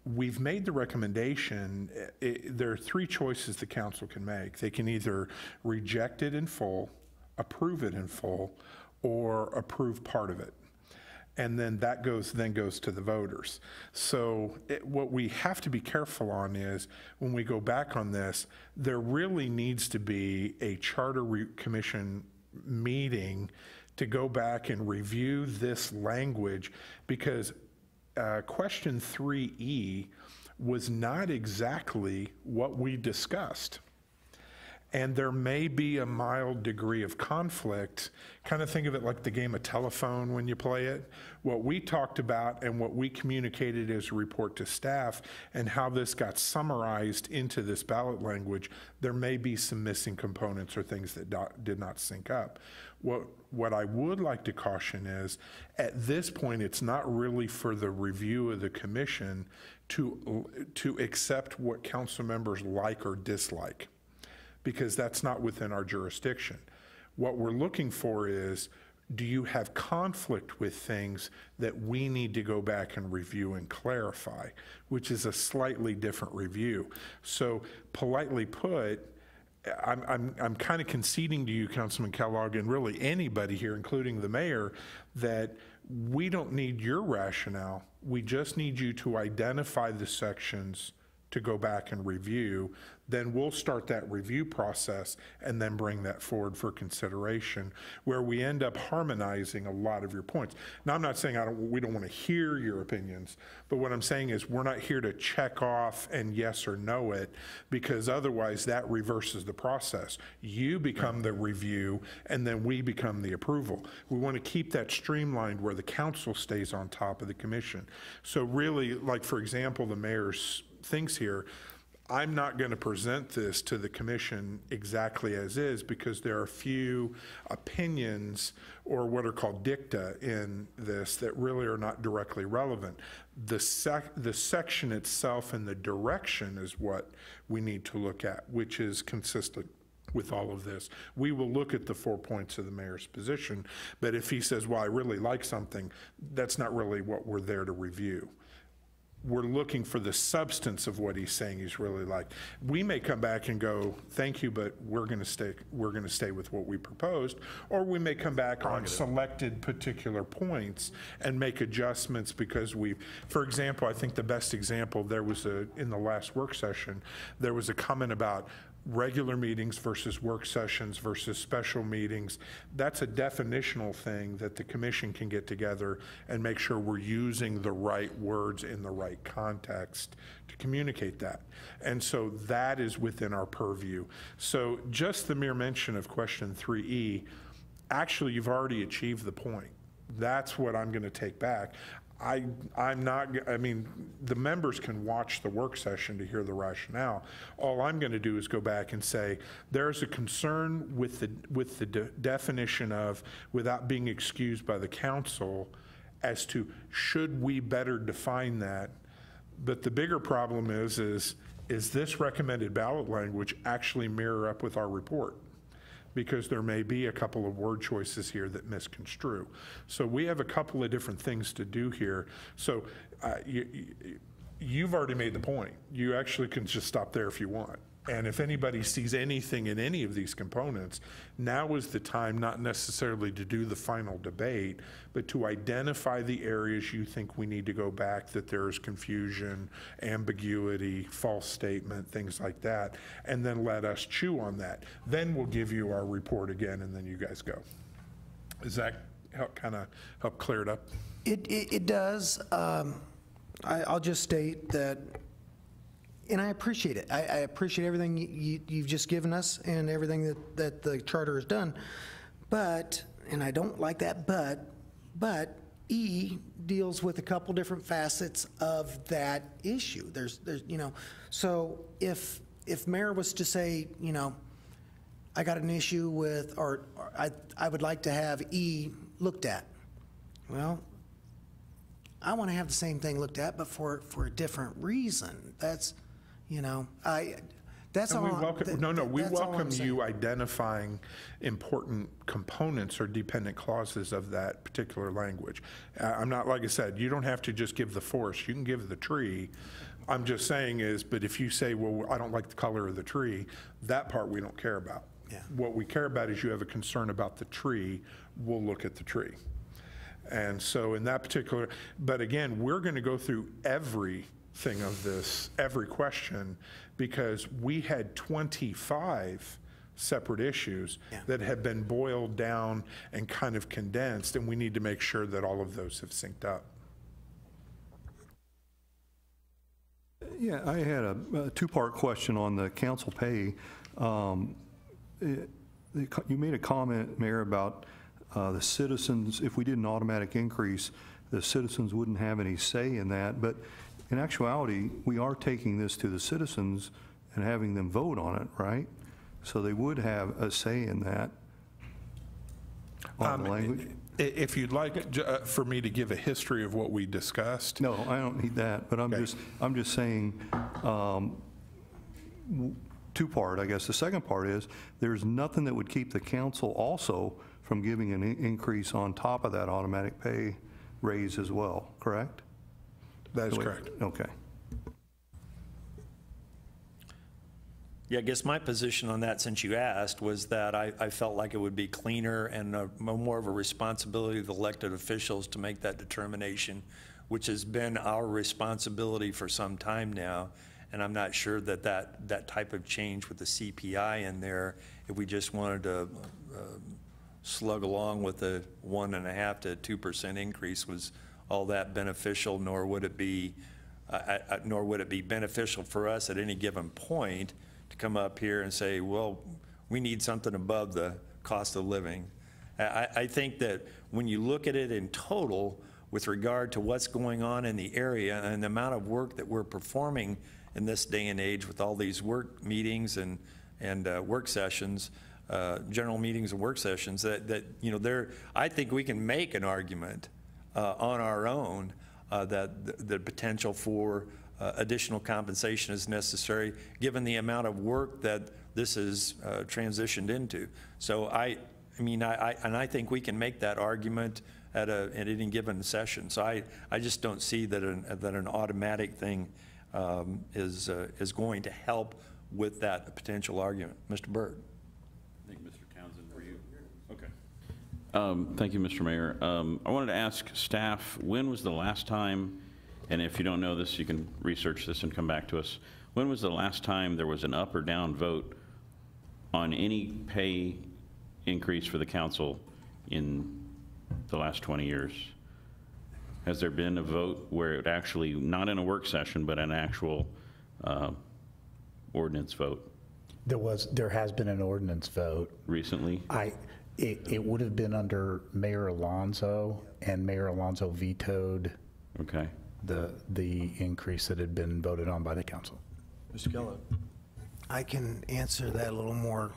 We've made the recommendation. There are three choices the council can make. They can either reject it in full, approve it in full, or approve part of it. And then that goes to the voters. So what we have to be careful on is when we go back on this, there really needs to be a charter commission meeting to go back and review this language because question 3E was not exactly what we discussed. And there may be a mild degree of conflict. Kind of think of it like the game of telephone when you play it. What we talked about and what we communicated as a report to staff and how this got summarized into this ballot language, there may be some missing components or things that did not sync up. What I would like to caution is, at this point, it's not really for the review of the commission to accept what council members like or dislike, because that's not within our jurisdiction. What we're looking for is, do you have conflict with things that we need to go back and review and clarify, which is a slightly different review. So politely put, I'm kind of conceding to you, Councilman Kellogg, and really anybody here, including the mayor, that we don't need your rationale. We just need you to identify the sections to go back and review. Then we'll start that review process and then bring that forward for consideration, where we end up harmonizing a lot of your points. Now, I'm not saying we don't want to hear your opinions, but what I'm saying is we're not here to check off and yes or no it, because otherwise that reverses the process. You become the review and then we become the approval. We want to keep that streamlined where the council stays on top of the commission. So really, like for example, the mayor's things here, I'm not going to present this to the commission exactly as is because there are a few opinions or what are called dicta in this that really are not directly relevant. The section itself and the direction is what we need to look at, which is consistent with all of this. We will look at the 4 points of the mayor's position, but if he says, well, I really like something, that's not really what we're there to review. We're looking for the substance of what he's saying he's really like. We may come back and go, thank you, but we're going to stay with what we proposed, or we may come back on selected particular points and make adjustments because for example, I think the best example, in the last work session, there was a comment about regular meetings versus work sessions versus special meetings. That's a definitional thing that the commission can get together and make sure we're using the right words in the right right context to communicate that. And so that is within our purview. So just the mere mention of question 3E, actually, you've already achieved the point. That's what I'm going to take back. I'm not, I mean, the members can watch the work session to hear the rationale. All I'm going to do is go back and say, there's a concern with the definition of without being excused by the council as to should we better define that. But the bigger problem is this recommended ballot language actually mirror up with our report? Because there may be a couple of word choices here that misconstrue. So we have a couple of different things to do here. So you've already made the point. You actually can just stop there if you want. And if anybody sees anything in any of these components, now is the time not necessarily to do the final debate, but to identify the areas you think we need to go back, that there is confusion, ambiguity, false statement, things like that, and then let us chew on that. Then we'll give you our report again, and then you guys go. Does that kind of help clear it up? It does. I'll just state that, and I appreciate it. I appreciate everything you've just given us and everything that the charter has done. But, and I don't like that, but E deals with a couple different facets of that issue. There's you know, so if Mayor was to say, you know, I got an issue with, or I would like to have E looked at. Well, I want to have the same thing looked at, but for a different reason. That's, you know, that's all. We welcome saying. you identifying important components or dependent clauses of that particular language. I'm not, like I said, you don't have to just give the forest, you can give the tree. I'm just saying is, but if you say, well, I don't like the color of the tree, that part we don't care about. Yeah. What we care about is you have a concern about the tree, we'll look at the tree. And so in that particular, but again, we're going to go through everything of this, every question, because we had 25 separate issues that have been boiled down and kind of condensed, and we need to make sure that all of those have synced up. Yeah, I had a two-part question on the council pay. You made a comment, Mayor, about the citizens, if we did an automatic increase, the citizens wouldn't have any say in that. But in actuality, we are taking this to the citizens and having them vote on it, right? So they would have a say in that, on the language. If you'd like for me to give a history of what we discussed. No, I don't need that, but I'm just saying, two-part, I guess. The second part is, there's nothing that would keep the council also from giving an increase on top of that automatic pay raise as well, correct? That is correct. Okay. Yeah, I guess my position on that, since you asked, was that I felt like it would be cleaner and more of a responsibility of the elected officials to make that determination, which has been our responsibility for some time now. And I'm not sure that that type of change with the CPI in there, if we just wanted to slug along with a 1.5% to 2% increase, was all that beneficial, nor would it be beneficial for us at any given point to come up here and say, well, we need something above the cost of living. I think that when you look at it in total with regard to what's going on in the area and the amount of work that we're performing in this day and age with all these work meetings and work sessions, general meetings and work sessions, that you know, I think we can make an argument on our own that the potential for additional compensation is necessary given the amount of work that this is transitioned into. So I think we can make that argument at any given session. So I just don't see that an automatic thing is going to help with that potential argument. Mr. Byrd. I think Mr. Townsend, were you? Okay. Thank you, Mr. Mayor. I wanted to ask staff, when was the last time, and if you don't know this, you can research this and come back to us, when was the last time there was an up or down vote on any pay increase for the council in the last 20 years? Has there been a vote where it actually, not in a work session, but an actual ordinance vote There has been an ordinance vote. recently? It would have been under Mayor Alonso, and Mayor Alonso vetoed Okay. the increase that had been voted on by the council. Mr. Kellogg? I can answer that a little more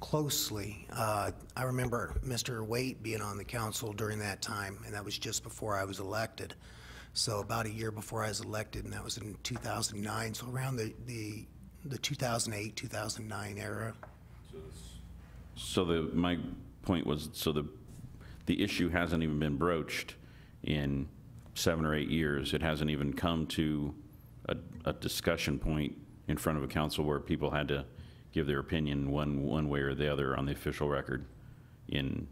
closely. I remember Mr. Waite being on the council during that time, and that was just before I was elected. So about a year before I was elected, and that was in 2009, so around the 2008, 2009 era. So my point was, so the issue hasn't even been broached in 7 or 8 years. It hasn't even come to a discussion point in front of a council where people had to give their opinion one way or the other on the official record in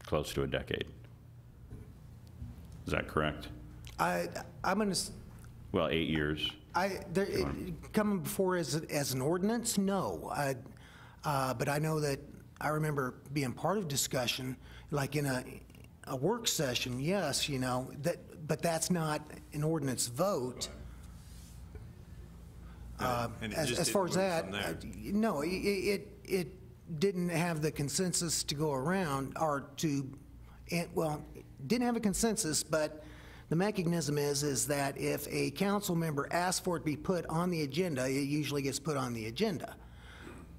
close to a decade. Is that correct? I'm going to, Well, 8 years. coming before as an ordinance, no. But I know that I remember being part of discussion, like in a work session, yes, you know, but that's not an ordinance vote. And it just As far as didn't that, move from there. no, it didn't have the consensus to go around, or well, didn't have a consensus, but the mechanism is that if a council member asks for it to be put on the agenda, it usually gets put on the agenda.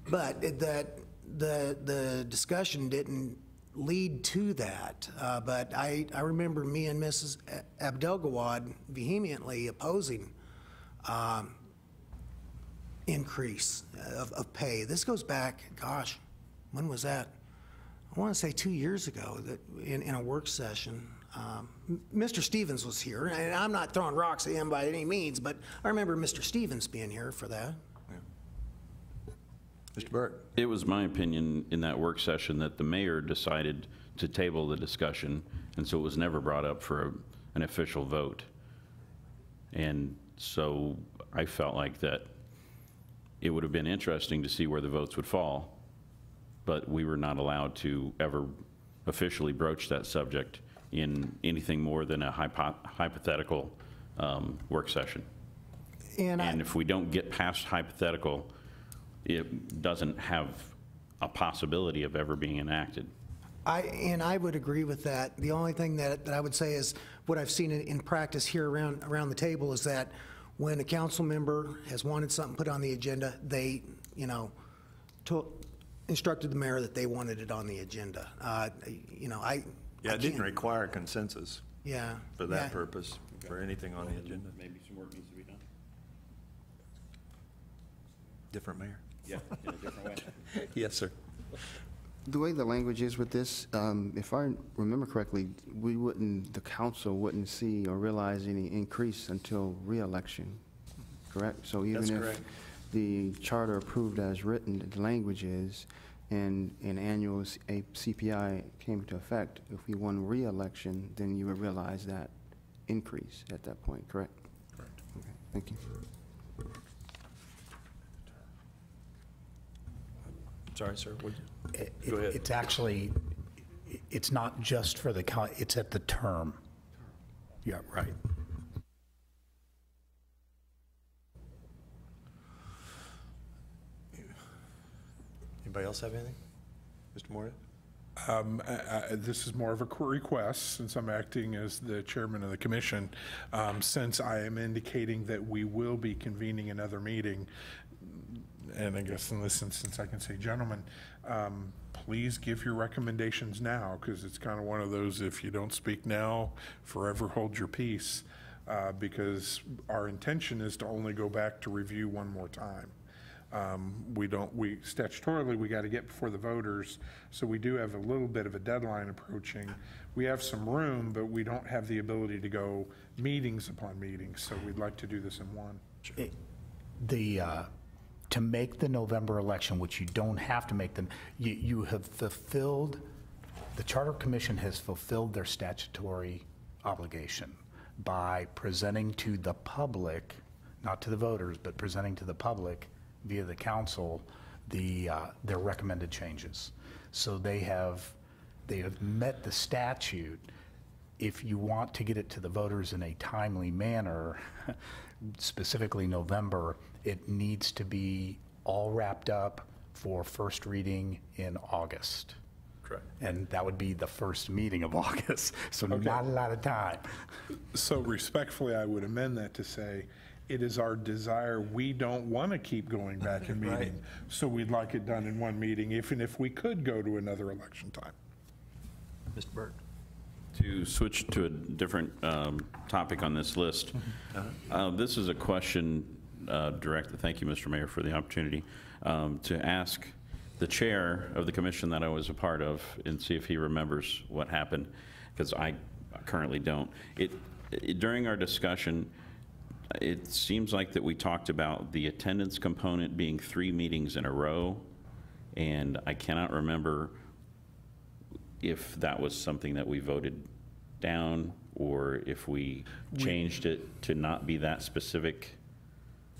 But the discussion didn't lead to that. But I remember me and Mrs. Abdelgawad vehemently opposing increase of pay. This goes back, gosh, when was that? I want to say 2 years ago, that in a work session. Mr. Stevens was here, and I'm not throwing rocks at him by any means, but I remember Mr. Stevens being here for that. Mr. Burke? It was my opinion in that work session that the mayor decided to table the discussion, and so it was never brought up for an official vote. And so I felt like that it would have been interesting to see where the votes would fall, but we were not allowed to ever officially broach that subject in anything more than a hypothetical work session. And if we don't get past hypothetical, it doesn't have a possibility of ever being enacted. I would agree with that. The only thing that I would say is what I've seen in practice here around the table is that when a council member has wanted something put on the agenda, they, you know, instructed the mayor that they wanted it on the agenda. You know, Yeah, it didn't require consensus Yeah. for that yeah. purpose, for anything on the agenda. Maybe some work needs to be done. Different mayor. Yeah, in a different way. Yes, sir. The way the language is with this, if I remember correctly, the council wouldn't see or realize any increase until reelection, correct? So even That's if correct. the charter approved as written, the language is, and an annual CPI came into effect, if we won reelection, then you would realize that increase at that point, correct? Correct. Okay, thank you. Sorry, sir. Go ahead. It's actually, it's not just for it's at the term. Yeah, right. Anybody else have anything? Mr. Moore? This is more of a request, since I'm acting as the chairman of the commission. Since I am indicating that we will be convening another meeting, and I guess in this instance I can say, gentlemen, please give your recommendations now, because it's kind of one of those, if you don't speak now, forever hold your peace, because our intention is to only go back to review one more time. Statutorily, we got to get before the voters, so we do have a little bit of a deadline approaching. We have some room, but we don't have the ability to go meetings upon meetings, so we'd like to do this in one. To make the November election, which you don't have to make them, you have fulfilled, the Charter Commission has fulfilled their statutory obligation by presenting to the public, not to the voters, but presenting to the public via the council their recommended changes. So they have met the statute. if you want to get it to the voters in a timely manner, specifically November, it needs to be all wrapped up for first reading in August. Correct. And that would be the first meeting of August, so not a lot of time. So respectfully, I would amend that to say, it is our desire, we don't want to keep going back and meeting, so we'd like it done in one meeting, even if we could go to another election time. Mr. Burt? To switch to a different topic on this list, this is a question directed, thank you, Mr. Mayor, for the opportunity, to ask the chair of the commission that I was a part of and see if he remembers what happened, because I currently don't. During our discussion, it seems like that we talked about the attendance component being 3 meetings in a row, and I cannot remember if that was something that we voted down or if we changed it to not be that specific.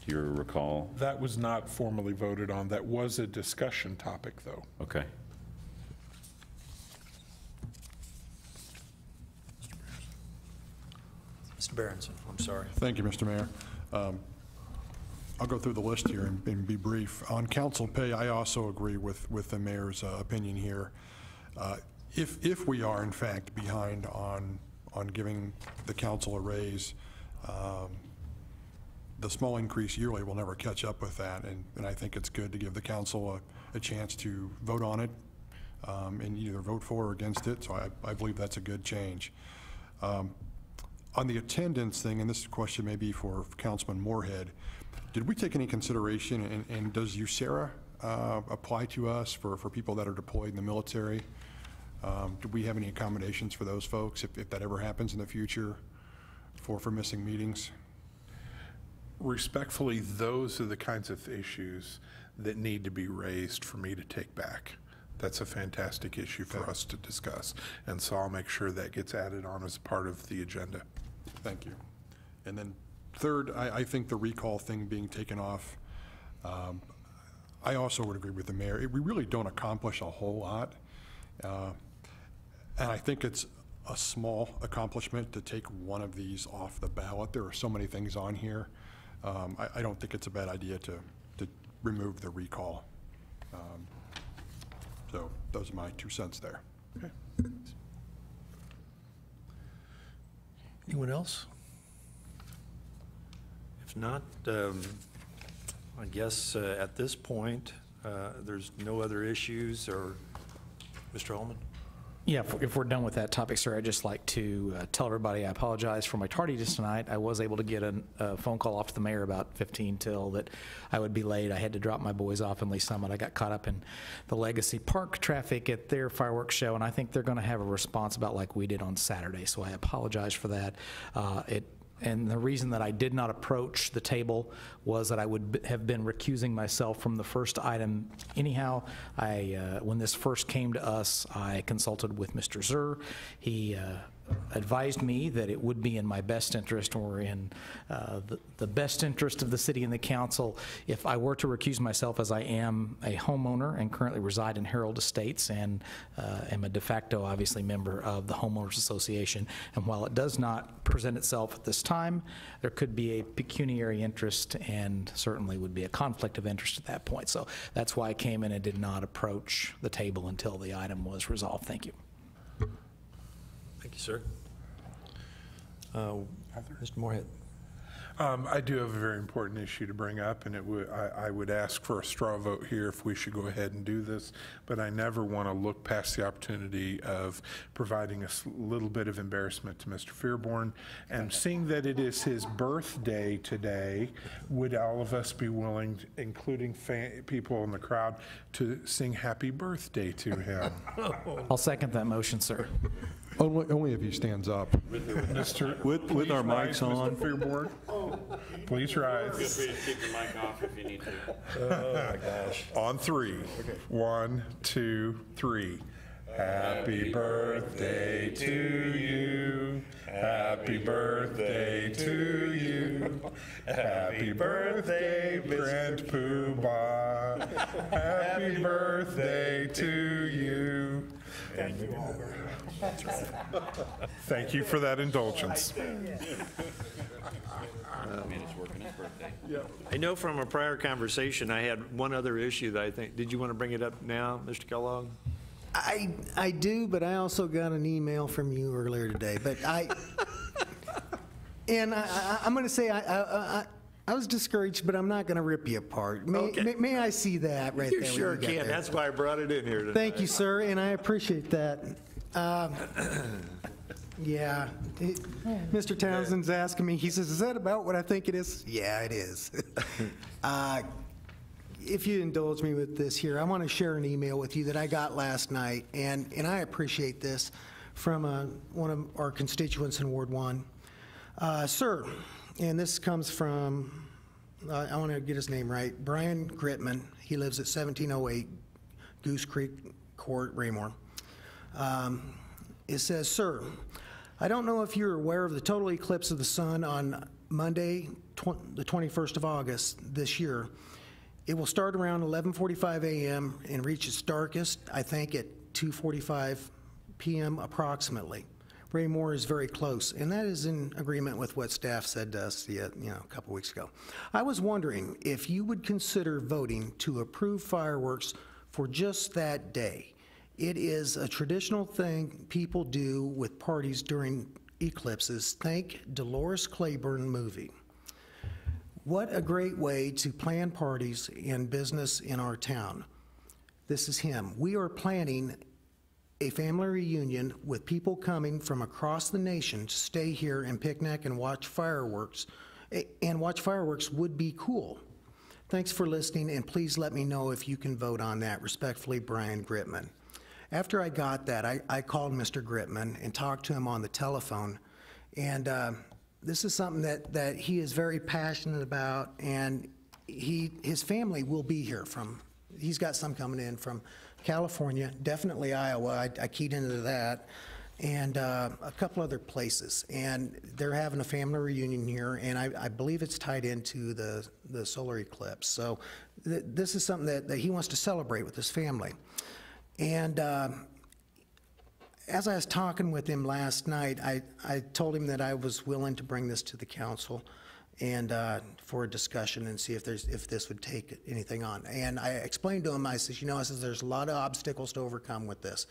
Do you recall? That was not formally voted on. That was a discussion topic, though. Okay. Mr. Berenson, I'm sorry. Thank you, Mr. Mayor. I'll go through the list here and be brief. On council pay, I also agree with the mayor's opinion here. If we are in fact behind on giving the council a raise, the small increase yearly will never catch up with that, and I think it's good to give the council a chance to vote on it and either vote for or against it, so I believe that's a good change. On the attendance thing, and this question may be for Councilman Moorhead, did we take any consideration, and does USERRA apply to us for people that are deployed in the military? Do we have any accommodations for those folks if that ever happens in the future for missing meetings? Respectfully, those are the kinds of issues that need to be raised for me to take back. That's a fantastic issue for us to discuss, and so I'll make sure that gets added on as part of the agenda. Thank you. And then third, I think the recall thing being taken off, I also would agree with the mayor. We really don't accomplish a whole lot, and I think it's a small accomplishment to take one of these off the ballot. There are so many things on here. I don't think it's a bad idea to remove the recall. So those are my 2 cents there. Okay. Anyone else? If not, I guess at this point, there's no other issues, or Mr. Holman? Yeah, if we're done with that topic, sir, I'd just like to tell everybody I apologize for my tardiness tonight. I was able to get a phone call off to the mayor about 15 till that I would be late. I had to drop my boys off in Lee Summit. I got caught up in the Legacy Park traffic at their fireworks show, and I think they're going to have a response about like we did on Saturday, so I apologize for that. And the reason that I did not approach the table was that I would have been recusing myself from the first item anyhow. When this first came to us, I consulted with Mr. Zur. He advised me that it would be in my best interest, or in the best interest of the city and the council, if I were to recuse myself, as I am a homeowner and currently reside in Herald Estates and am a de facto, obviously, member of the Homeowners Association. And while it does not present itself at this time, there could be a pecuniary interest and certainly would be a conflict of interest at that point. So that's why I came in and did not approach the table until the item was resolved. Thank you. Thank you, sir. Mr. Moorhead. I do have a very important issue to bring up, and I would ask for a straw vote here if we should go ahead and do this, but I never want to look past the opportunity of providing a little bit of embarrassment to Mr. Fearborn. And seeing that it is his birthday today, would all of us be willing, including people in the crowd, to sing happy birthday to him? I'll second that motion, sir. Only if he stands up. With our mics on. Mr. Fearborn, please rise. Feel free to keep your mic off if you need to. Oh, my gosh. On 3. 1, 2, 3. Happy birthday to you. Happy birthday to you. Happy birthday, Brent Poobah. Happy birthday to you. Thank you all very much. Thank you for that indulgence. I know from a prior conversation, I had one other issue that I think, did you want to bring it up now, Mr. Kellogg? I do, but I also got an email from you earlier today, but I'm going to say I was discouraged, but I'm not going to rip you apart. May I see that right You there? when sure get can. there? That's why I brought it in here tonight. Thank you, sir, and I appreciate that. Yeah, Mr. Townsend's asking me, he says, is that about what I think it is? Yeah, it is. If you indulge me with this here, I want to share an email with you that I got last night, and I appreciate this from one of our constituents in Ward 1. Sir, and this comes from, I want to get his name right, Brian Gritman. He lives at 1708 Goose Creek Court, Raymore. It says, sir, I don't know if you're aware of the total eclipse of the sun on Monday, the 21st of August this year. It will start around 11:45 a.m. and reach its darkest, I think, at 2:45 p.m. approximately. Raymore is very close, and that is in agreement with what staff said to us a couple weeks ago. I was wondering if you would consider voting to approve fireworks for just that day. It is a traditional thing people do with parties during eclipses. Think Dolores Claiborne movie. What a great way to plan parties and business in our town. This is him. We are planning a family reunion with people coming from across the nation to stay here and picnic and watch fireworks. And watch fireworks would be cool. Thanks for listening, and please let me know if you can vote on that. Respectfully, Brian Gritman. After I got that, I called Mr. Gritman and talked to him on the telephone, and this is something that he is very passionate about, and his family will be here from, he's got some coming in from California, definitely Iowa, I keyed into that, and a couple other places. And they're having a family reunion here, and I believe it's tied into the solar eclipse. So this is something that he wants to celebrate with his family. And as I was talking with him last night, I told him that I was willing to bring this to the council and for a discussion and see if this would take anything on. And I explained to him, I says, there's a lot of obstacles to overcome with this.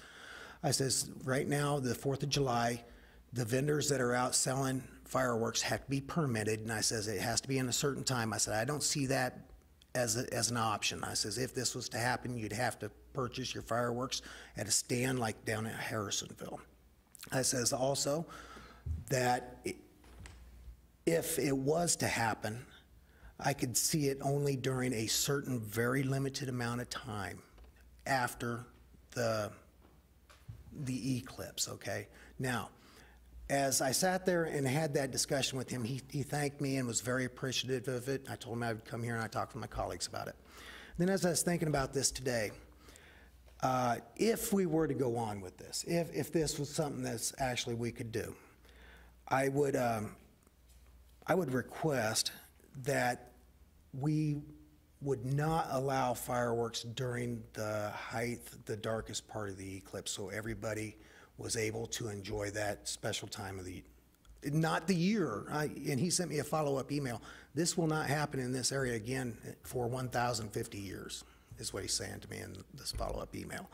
I says, right now, the 4th of July, the vendors that are out selling fireworks have to be permitted, and I says, it has to be in a certain time. I said, I don't see that as an option. I says, if this was to happen, you'd have to purchase your fireworks at a stand like down at Harrisonville. I says also that if it was to happen, I could see it only during a certain very limited amount of time after the eclipse, okay? Now, as I sat there and had that discussion with him, he thanked me and was very appreciative of it. I told him I would come here and I'd talk to my colleagues about it. Then as I was thinking about this today, if we were to go on with this, if this was something that's actually we could do, I would request that we would not allow fireworks during the darkest part of the eclipse, so everybody was able to enjoy that special time of not the year. And he sent me a follow-up email. This will not happen in this area again for 1,050 years, is what he's saying to me in this follow-up email.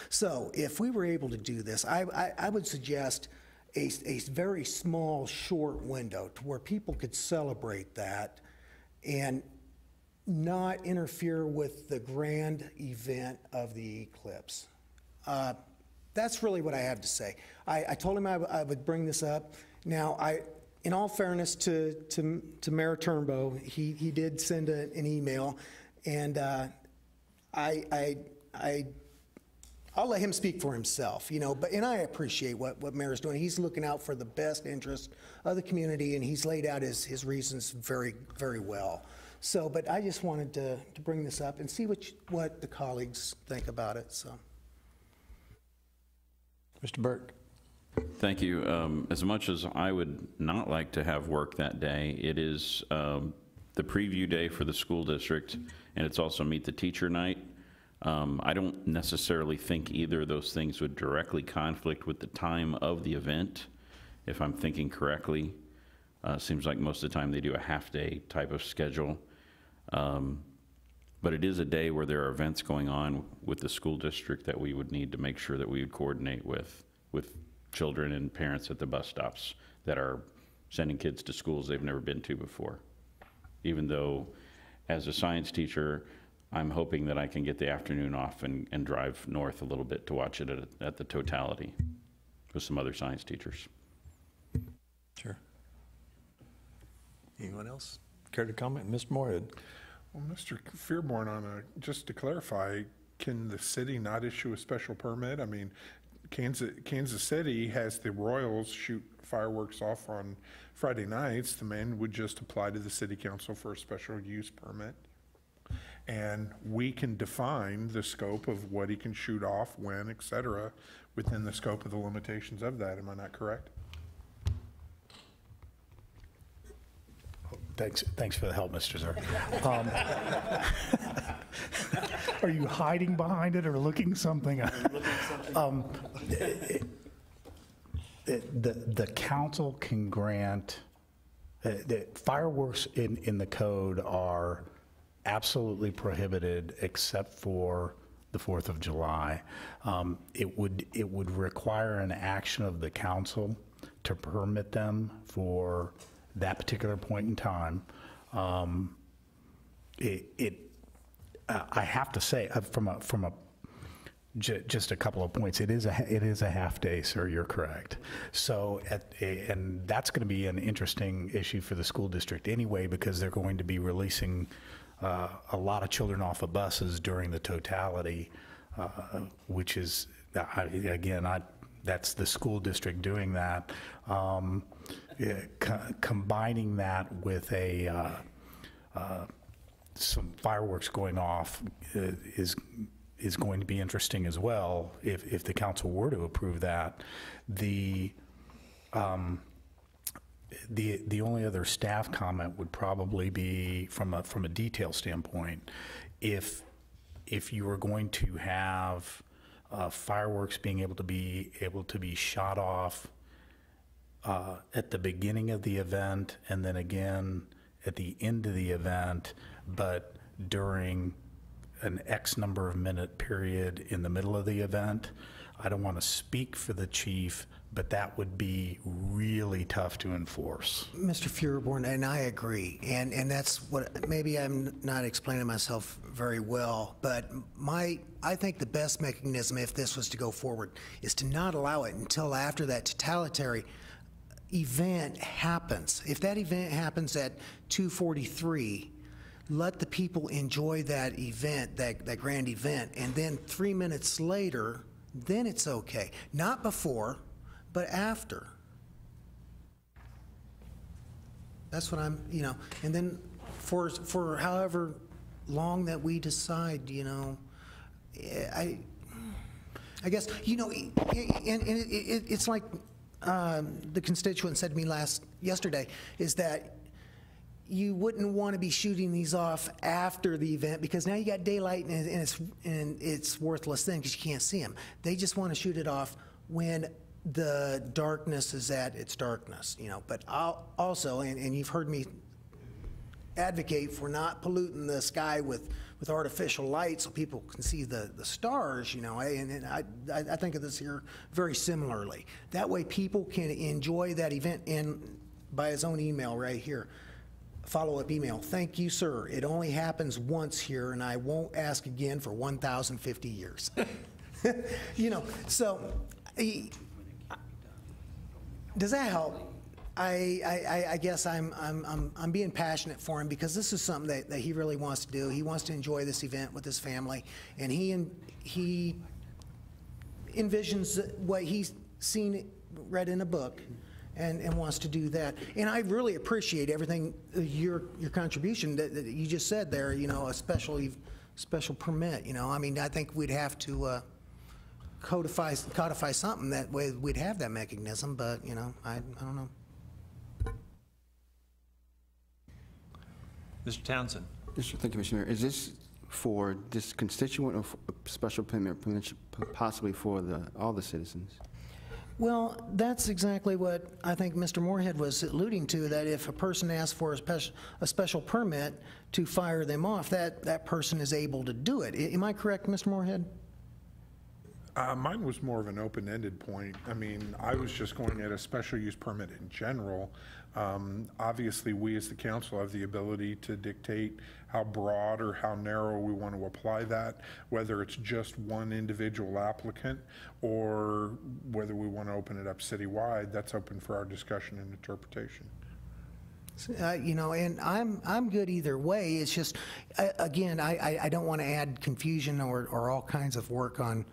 So if we were able to do this, I would suggest a very small, short window to where people could celebrate that and not interfere with the grand event of the eclipse. That's really what I have to say. I told him I would bring this up. Now, in all fairness to Mayor Turnbow, he did send an email, and I'll let him speak for himself, and I appreciate what Mayor's doing. He's looking out for the best interest of the community, and he's laid out his reasons very, very well. So, but I just wanted to bring this up and see what the colleagues think about it, so. Mr. Burke. Thank you. As much as I would not like to have work that day, it is the preview day for the school district, and it's also Meet the Teacher night. I don't necessarily think either of those things would directly conflict with the time of the event, if I'm thinking correctly. Seems like most of the time they do a half-day type of schedule. But it is a day where there are events going on with the school district that we would need to make sure that we would coordinate with children and parents at the bus stops that are sending kids to schools they've never been to before. Even though, as a science teacher, I'm hoping that I can get the afternoon off and drive north a little bit to watch it at the totality with some other science teachers. Sure. Anyone else care to comment? Mr. Moorhead? Well, Mr. Fearborn, just to clarify, can the city not issue a special permit? I mean, Kansas City has the Royals shoot fireworks off on Friday nights. The man would just apply to the city council for a special use permit. And we can define the scope of what he can shoot off, when, et cetera, within the scope of the limitations of that. Am I not correct? Thanks for the help, Mr. Zerk. Are you hiding behind it or looking something? The council can grant, the fireworks in the code are absolutely prohibited except for the 4th of July. It would require an action of the council to permit them for that particular point in time. I have to say, just a couple of points. It is a half day, sir. You're correct. So, and that's going to be an interesting issue for the school district anyway, because they're going to be releasing a lot of children off of buses during the totality, which is that's the school district doing that. Combining that with some fireworks going off is going to be interesting as well if the council were to approve that. The only other staff comment would probably be from a detail standpoint, if you were going to have fireworks being able to be shot off at the beginning of the event and then again at the end of the event, but during an X number of minute period in the middle of the event. I don't want to speak for the chief, but that would be really tough to enforce. Mr. Fearborn, and I agree, and that's what, maybe I'm not explaining myself very well, but I think the best mechanism, if this was to go forward, is to not allow it until after that totalitarian event happens. If that event happens at 2:43, let the people enjoy that event, that grand event, and then 3 minutes later, then it's okay. Not before, but after. That's what I'm, and then for however long that we decide, I guess, and it's like the constituent said to me yesterday, is that you wouldn't want to be shooting these off after the event because now you got daylight and it's worthless then because you can't see them. They just want to shoot it off when the darkness is at its darkness, But I'll also, and you've heard me advocate for not polluting the sky with artificial light so people can see the stars, and I think of this here very similarly. That way people can enjoy that event, and by his own email right here, follow-up email. Thank you, sir. It only happens once here, and I won't ask again for 1,050 years. So does that help? I guess I'm being passionate for him because this is something that he really wants to do. He wants to enjoy this event with his family, and he envisions what he's read in a book. And wants to do that. And I really appreciate everything, your contribution that you just said there, a special permit, I mean, I think we'd have to codify something that way we'd have that mechanism, but, I don't know. Mr. Townsend. Thank you, Commissioner. Is this for this constituent or for a special permit, possibly for all the citizens? Well, that's exactly what I think Mr. Moorhead was alluding to, that if a person asks for a special permit to fire them off, that person is able to do it. Am I correct, Mr. Moorhead? Mine was more of an open-ended point. I mean, I was just going at a special use permit in general. Obviously, we as the council have the ability to dictate how broad or how narrow we want to apply that, whether it's just one individual applicant or whether we want to open it up citywide. That's open for our discussion and interpretation. You know, and I'm good either way. It's just, again, I don't want to add confusion or all kinds of work on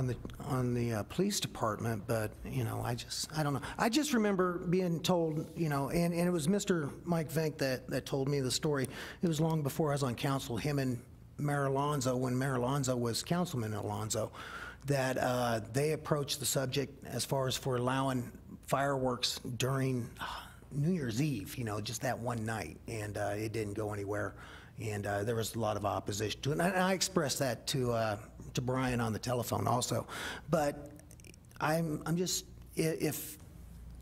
the police department, but, you know, I don't know. I just remember being told, you know, and it was Mr. Mike Vink that told me the story. It was long before I was on council, him and Mayor Alonzo, when Mayor Alonzo was Councilman Alonzo, that they approached the subject as far as for allowing fireworks during New Year's Eve, you know, just that one night, and it didn't go anywhere. And there was a lot of opposition to it. And I expressed that to Brian on the telephone also. But I'm just, if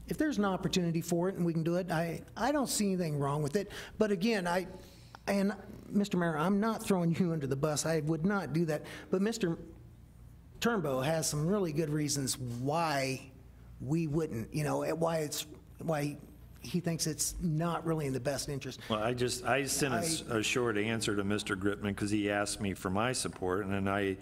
there's an opportunity for it and we can do it, I don't see anything wrong with it. But again, and Mr. Mayor, I'm not throwing you under the bus. I would not do that. But Mr. Turnbow has some really good reasons why we wouldn't, you know, why he thinks it's not really in the best interest. Well, I sent a short answer to Mr. Gritman because he asked me for my support, and then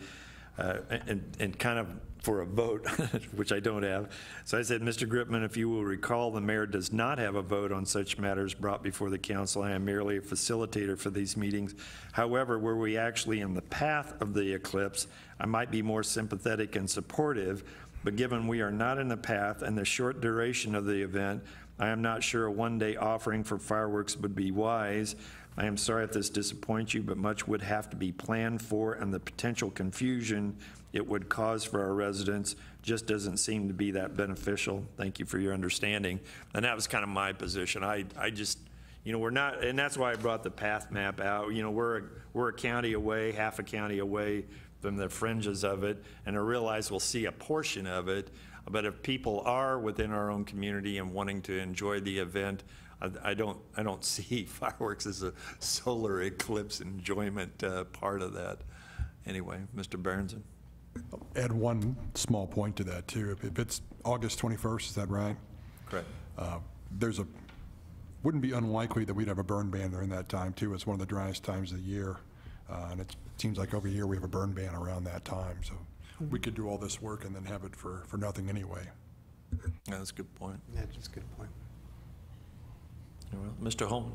and kind of for a vote, which I don't have. So I said, Mr. Gritman, if you will recall, the mayor does not have a vote on such matters brought before the council. I am merely a facilitator for these meetings. However, were we actually in the path of the eclipse, I might be more sympathetic and supportive, but given we are not in the path and the short duration of the event, I am not sure a one-day offering for fireworks would be wise. I am sorry if this disappoints you, but much would have to be planned for, and the potential confusion it would cause for our residents just doesn't seem to be that beneficial. Thank you for your understanding. And that was kind of my position. I just, you know, we're not, and that's why I brought the path map out. You know, we're a county away, half a county away from the fringes of it, and I realize we'll see a portion of it. But if people are within our own community and wanting to enjoy the event, I don't see fireworks as a solar eclipse enjoyment part of that. Anyway, Mr. Berenson. Add one small point to that too. If it's August 21st, is that right? Correct. Wouldn't be unlikely that we'd have a burn ban during that time too. It's one of the driest times of the year, and it seems like over here we have a burn ban around that time. So we could do all this work and then have it for nothing anyway. Yeah, that's a good point. Yeah, that's a good point. Well, Mr. Holman.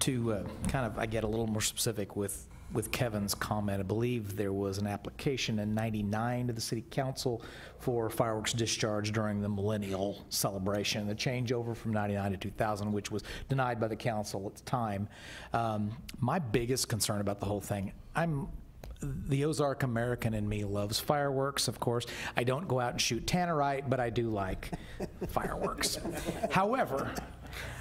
To kind of, I get a little more specific with Kevin's comment, I believe there was an application in '99 to the city council for fireworks discharge during the millennial celebration, the changeover from '99 to 2000, which was denied by the council at the time. My biggest concern about the whole thing, the Ozark American in me loves fireworks, of course. I don't go out and shoot tannerite, but I do like fireworks. However,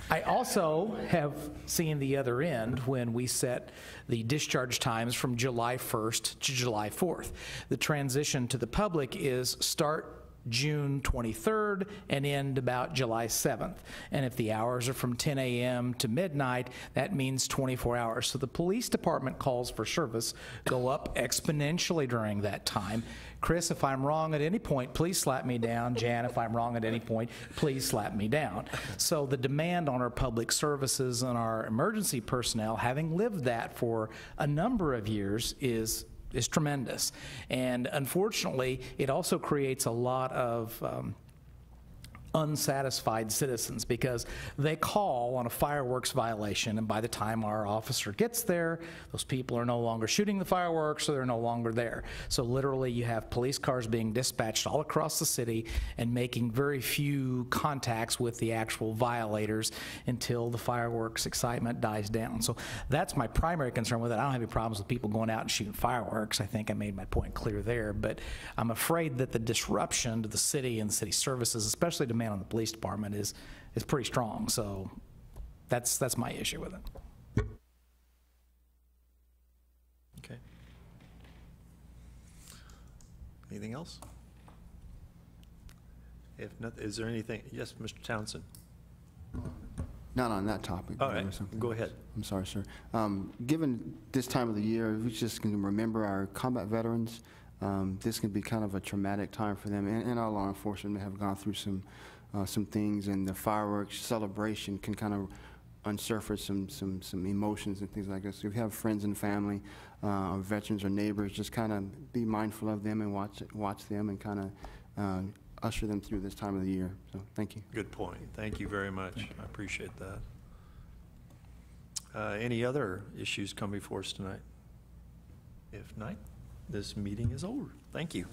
I also have seen the other end when we set the discharge times from July 1st to July 4th. The transition to the public is start June 23rd and end about July 7th. And if the hours are from 10 a.m. to midnight, that means 24 hours. So the police department calls for service go up exponentially during that time. Chris, if I'm wrong at any point, please slap me down. Jan, if I'm wrong at any point, please slap me down. So the demand on our public services and our emergency personnel, having lived that for a number of years, is tremendous. And unfortunately, it also creates a lot of unsatisfied citizens because they call on a fireworks violation, and by the time our officer gets there, those people are no longer shooting the fireworks, so they're no longer there. So literally you have police cars being dispatched all across the city and making very few contacts with the actual violators until the fireworks excitement dies down. So that's my primary concern with it. I don't have any problems with people going out and shooting fireworks. I think I made my point clear there, but I'm afraid that the disruption to the city and city services, especially to on the police department, is pretty strong. So that's my issue with it. Anything else? If not, is there anything, yes, Mr. Townsend? Not on that topic. All but there right, was something go else. ahead. I'm sorry, sir. Given this time of the year, we just can remember our combat veterans. This can be kind of a traumatic time for them, and our law enforcement may have gone through some things, and the fireworks celebration can kind of unsurface some emotions and things like this. So if you have friends and family, or veterans or neighbors, just kind of be mindful of them and watch them and kind of usher them through this time of the year. So thank you. Good point. Thank you very much. I appreciate that. Any other issues come before us tonight? If not, this meeting is over. Thank you.